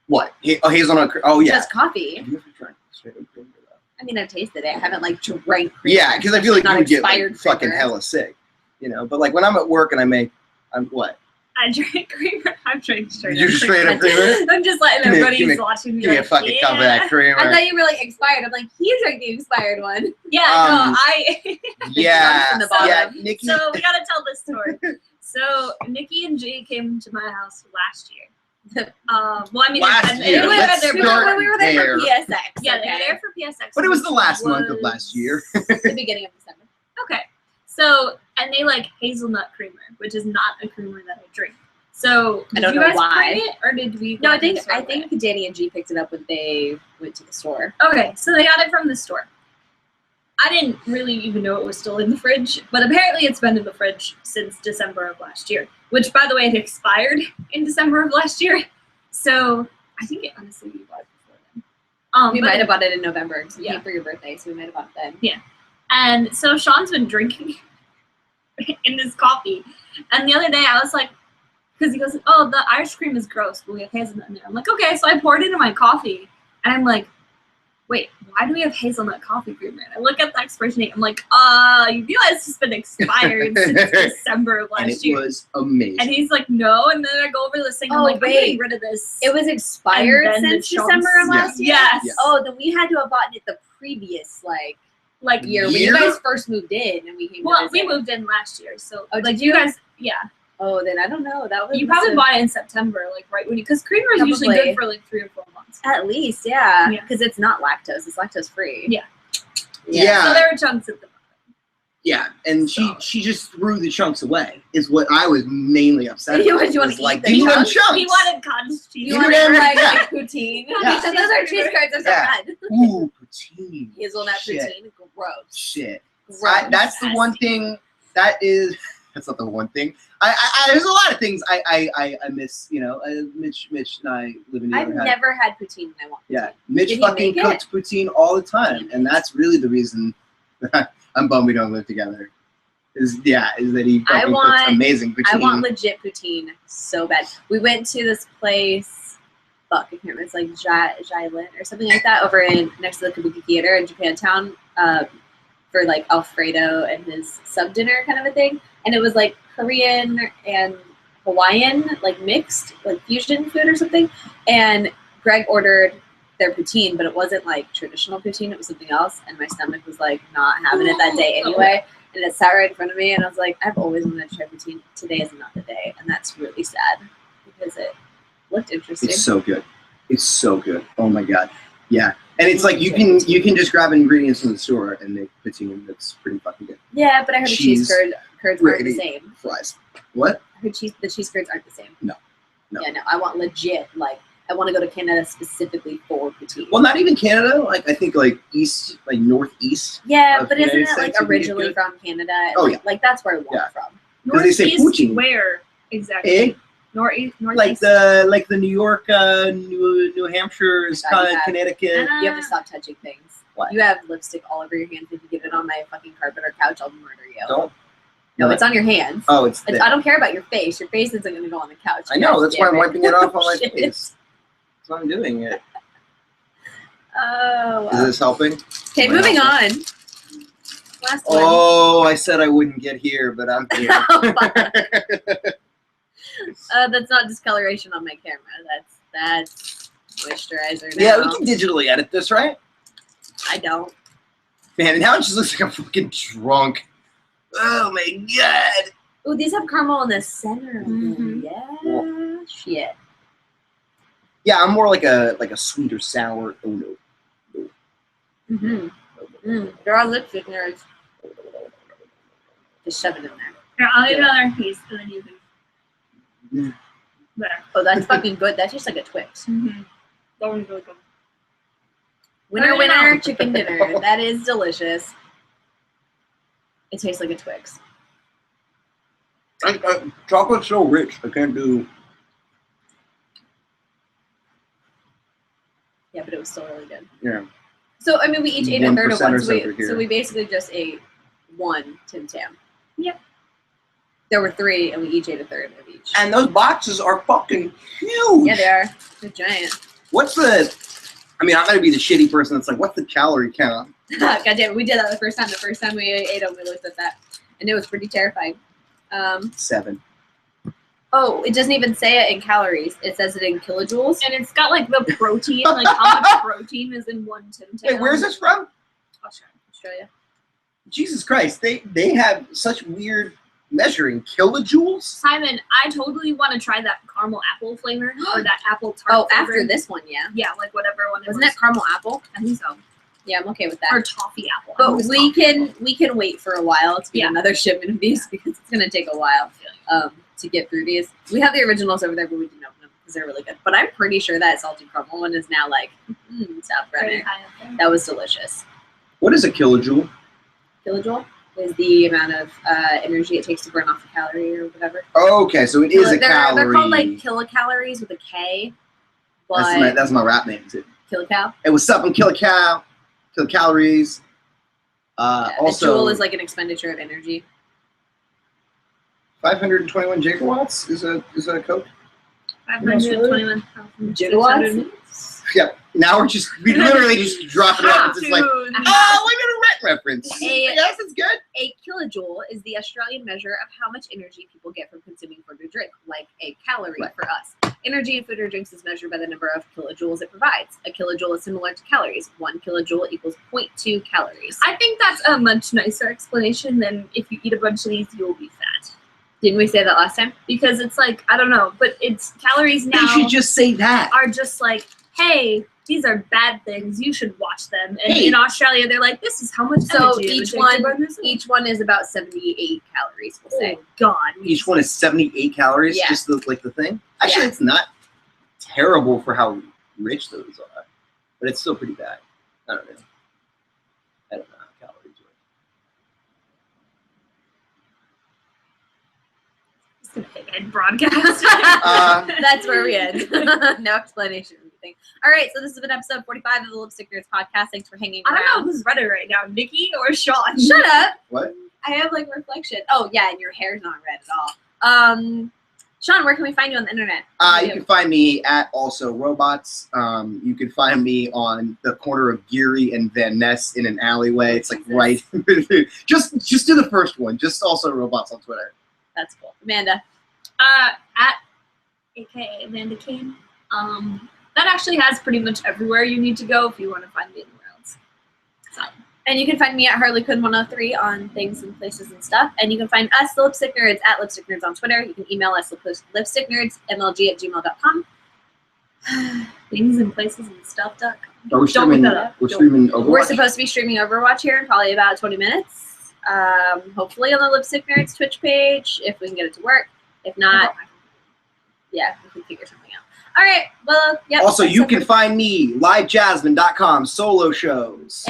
B: what? Hazelnut. Oh yeah.
A: Just coffee.
B: Have you ever drank straight up creamer though?
A: I mean, I've tasted it. I haven't, like, drank creamer.
B: Yeah, because I feel like
A: Not
B: you would get like,
A: expired
B: fucking
A: creamer.
B: hella sick, you know. But like when I'm at work and I'm what?
C: I drink creamer. I'm drinking straight
B: You're
C: up
B: straight up creamer.
C: I'm just letting
B: Give me-
C: everybody
B: give me-
C: who's watching me
B: Give me a
C: like,
B: fucking cup of that creamer.
A: I thought you were, like, expired. I'm like, he drank the expired one.
C: Yeah,
B: Um,
C: no, I.
B: Yeah,
A: in the bottom.
B: yeah, Nikki.
C: So we gotta tell this story. So Nikki and Jay came to my house last year. Well, I mean,
B: Last
C: and
B: year.
C: they would
B: Let's
C: have been there
B: start
A: When we were there
B: there.
A: for PSX.
C: Yeah, they were
A: okay?
C: there for PSX.
B: But it was the last
C: which
B: month of last year.
A: The beginning of December.
C: Okay. So, and they like hazelnut creamer, which is not a creamer that I drink. So,
A: I
C: did
A: don't
C: you
A: know
C: guys
A: why.
C: bring it, or did we?
A: No,
C: go
A: I
C: to the
A: think
C: store with it?
A: Danny and G picked it up when they went to the store.
C: Okay, so they got it from the store. I didn't really even know it was still in the fridge, but apparently it's been in the fridge since December of last year, which, by the way, it expired in December of last year. So I think it honestly we bought it before then.
A: We
C: but-
A: might have bought it in November because it
C: Yeah.
A: came for your birthday, so we might have bought it then.
C: And so Sean's been drinking in this coffee. And the other day I was like, because he goes, oh, the Irish cream is gross, but we have hazelnut in there. I'm like, okay. So I poured it in my coffee. And I'm like, wait, why do we have hazelnut coffee creamer? And I look at the expiration date. I'm like, you realize it's been expired since December of
B: And
C: last
B: it
C: year.
B: was amazing.
C: And he's like, no. And then I go over this thing. I'm
A: Oh,
C: like, I'm
A: wait.
C: getting rid of this.
A: It was expired
C: And then
A: since
C: the chunks.
A: December of last year?
C: Yes.
B: Yes.
A: Oh, then we had to have bought it the previous,
C: Like,
A: year. When
B: Year?
A: you guys first moved in and we came to
C: well, we
A: visit.
C: moved in last year. So,
A: Oh,
C: like,
A: did you?
C: guys, yeah.
A: Oh, then I don't know. That was
C: You probably bought it in September, like, right when you, because creamer is usually
A: Probably.
C: good for like 3 or 4 months.
A: At least, yeah.
C: Yeah.
A: Because it's not lactose. It's lactose free.
C: Yeah.
B: Yeah.
C: So there were chunks at the
B: Yeah, and
C: So-
B: she just threw the chunks away. Is what I was mainly upset.
A: You
B: about.
A: wanna
B: Was
A: eat
B: like,
A: the
B: give me them
A: chunks?
B: chunks.
C: He wanted cottage cheese.
A: You
B: You
A: want
B: damn
A: it
B: right, yeah.
A: like poutine?
B: Yeah.
A: Because those are cheese curds. Those
B: Yeah.
A: are bad.
B: Ooh, poutine.
A: Hazelnut
B: Shit.
A: poutine. Gross.
B: Shit.
A: Gross.
B: That's the one thing. That's not the one thing. There's a lot of things I miss. You know, Mitch and I live in the
A: I've
B: other half.
A: never had poutine and I want poutine.
B: Yeah, Mitch
A: Did he
B: fucking
A: make it?
B: cooks poutine all the time, and that's really the reason I'm bummed we don't live together. Is that he
A: I
B: fucking
A: want-
B: cooks amazing poutine.
A: I want legit poutine so bad. We went to this place, fuck, I can't remember, it's like Jailen or something like that, over in next to the Kabuki Theater in Japantown, for like Alfredo and his sub dinner kind of a thing. And it was like Korean and Hawaiian, like mixed, like fusion food or something. And Greg ordered their poutine, but it wasn't like traditional poutine, it was something else. And my stomach was like not having it that day anyway. And it sat right in front of me, and I was like, I've always wanted to try poutine. Today is not the day, and that's really sad because it looked interesting.
B: It's so good. It's so good. Oh my god. Yeah. And it's like you can just grab ingredients from the store and make poutine that's pretty fucking good.
A: Yeah, but I heard the cheese
B: Cheese,
A: curds aren't the
B: rickety.
A: same.
B: Fries. What?
A: I heard the cheese curds aren't the same.
B: No.
A: Yeah, no. I want legit. Like, I want to go to Canada specifically for poutine.
B: Well, not even Canada. Like I think like northeast.
A: Yeah,
B: of
A: but
B: the
A: isn't
B: United
A: it like
B: States would be
A: originally
B: good.
A: from Canada? And,
B: Oh,
A: like,
B: yeah.
A: Like that's where I want
B: Yeah.
A: it from.
B: 'Cause they say
C: Northeast
B: poutine.
C: where exactly?
B: Eh?
C: Northeast.
B: Like the New York, New Hampshire,
A: Oh my God, you have-
B: Connecticut.
A: You have to stop touching things.
B: What?
A: You have lipstick all over your hands. If you get it on my fucking carpet or couch, I'll murder you.
B: Don't.
A: No, it's on your hands.
B: Oh, it's.
A: It's-
B: there.
A: I don't care about your face. Your face isn't going to go on the couch.
B: I know.
A: God
B: That's why I'm
A: damn
B: wiping it off on my
A: Shit.
B: face. That's why I'm doing it.
A: Oh.
B: Is this helping?
A: Okay, moving on. Last one.
B: Oh, I said I wouldn't get here, but I'm here.
A: Oh, fuck. That's not discoloration on my camera. That's moisturizer now.
B: Yeah, we can digitally edit this, right?
A: I don't.
B: Man, and now it just looks like I'm fucking drunk. Oh my god.
A: Ooh, these have caramel in the center of them.
C: Mhm.
A: Yeah. Shit.
B: Yeah, I'm more like a sweet or sour. Oh no.
A: Mm-hmm. They're all lipstick nerds. Just shove it in there.
C: Here, I'll eat another piece and then you can.
B: Mm.
C: There.
A: Oh, that's fucking good. That's just like a Twix.
C: Mm-hmm. That one's really good.
A: Winner,
C: Oh,
A: winner,
C: yeah.
A: chicken dinner. That is delicious. It tastes like a Twix.
B: Chocolate's so rich. I can't do.
A: Yeah, but it was still really good.
B: Yeah.
A: So, I mean, we each ate a third of
B: 1%
A: one.
B: or
A: So
B: so for
A: we,
B: here.
A: so we basically just ate one Tim Tam.
C: Yep.
A: There were 3, and we each ate a third of each.
B: And those boxes are fucking huge.
A: Yeah, they are. They're giant.
B: What's the? I mean, I'm gonna be the shitty person that's like, what's the calorie count?
A: God damn it, we did that the first time. The first time we ate them, we looked at that, and it was pretty terrifying.
B: 7.
A: Oh, it doesn't even say it in calories. It says it in kilojoules.
C: And it's got like the protein, like how much protein is in one Tim Tam.
B: Wait, where's this from?
A: Australia.
B: Jesus Christ, they have such weird measuring kilojoules.
C: Simon, I totally want to try that caramel apple flavor or that apple tart.
A: Oh,
C: flavor.
A: after this one, yeah.
C: Yeah, like whatever one it
A: Wasn't
C: was.
A: it caramel apple?
C: I think so.
A: Yeah, I'm okay with
C: Or
A: that.
C: toffee apple. I think it
A: But
C: was
A: we can wait for a while to get
C: Yeah.
A: another shipment of these because it's gonna take a while to get through these. We have the originals over there, but we didn't open them because they're really good. But I'm pretty sure that salted caramel one is now like top
C: very
A: runner.
C: high up there.
A: That was delicious.
B: What is a kilojoule?
A: Kilojoule is the amount of energy it takes to burn off a calorie or whatever.
B: Okay, so it is a
A: they're
B: calorie.
A: called like kilocalories with a K, but
B: that's my rap name. Too.
A: kilocal.
B: Hey, what's up? I'm kilocalories.
A: A
B: Also,
A: joule is like an expenditure of energy.
B: 521 gigawatts is a Coke.
C: 521,000.
A: Gigawatts?
B: Yep. Now we literally just drop it up. It's just like, oh, look at a rent reference. I guess it's good.
A: A kilojoule is the Australian measure of how much energy people get from consuming food or drink, like a calorie
B: Right.
A: for us. Energy in food or drinks is measured by the number of kilojoules it provides. A kilojoule is similar to calories. 1 kilojoule equals 0.2 calories.
C: I think that's a much nicer explanation than if you eat a bunch of these, you will be fat.
A: Didn't we say that last time?
C: Because it's like, I don't know, but it's calories now
B: They should just say that.
C: are just like, hey, these are bad things. You should watch them. And
B: Hey.
C: in Australia, they're like, this is how much
A: So
C: energy it would
A: each
C: take
A: one-
C: to burn this.
A: Each one is about 78 calories, we'll say.
C: Oh, God.
B: Each one is 78 calories,
A: Yeah.
B: just like the thing. Actually,
A: Yeah.
B: it's not terrible for how rich those are, but it's still pretty bad. I don't know. I don't know how calories work.
C: And broadcast.
A: That's where we end. No explanation or anything. All right, so this has been episode 45 of the Lipstick Nerds podcast. Thanks for hanging
C: I don't
A: around.
C: know who's redder right now, Nikki or Sean.
A: Shut up.
B: What?
A: I have like reflection. Oh yeah, and your hair's not red at all. Sean, where can we find you on the internet?
B: You can find me at Also Robots. You can find me on the corner of Geary and Van Ness in an alleyway. It's like right. just do the first one. Just Also Robots on Twitter.
A: That's cool. Amanda.
C: At AKA Amanda Kane. That actually has pretty much everywhere you need to go if you want to find me anywhere else. So.
A: And you can find me at Harley Quinn 103 on things and places and stuff. And you can find us, the Lipstick Nerds, at Lipstick Nerds on Twitter. You can email us, lipsticknerdsmlg@gmail.com.
C: Things and places and stuff.com.
B: Are we
C: Don't
B: streaming?
C: look that up.
B: We're streaming Overwatch.
A: We're supposed to be streaming Overwatch here in probably about 20 minutes. Hopefully on the Lipstick Nerds Twitch page, if we can get it to work. If not, yeah, we can figure something out. All right. Well, yeah.
B: Also, you can find me livejasmine.com solo shows.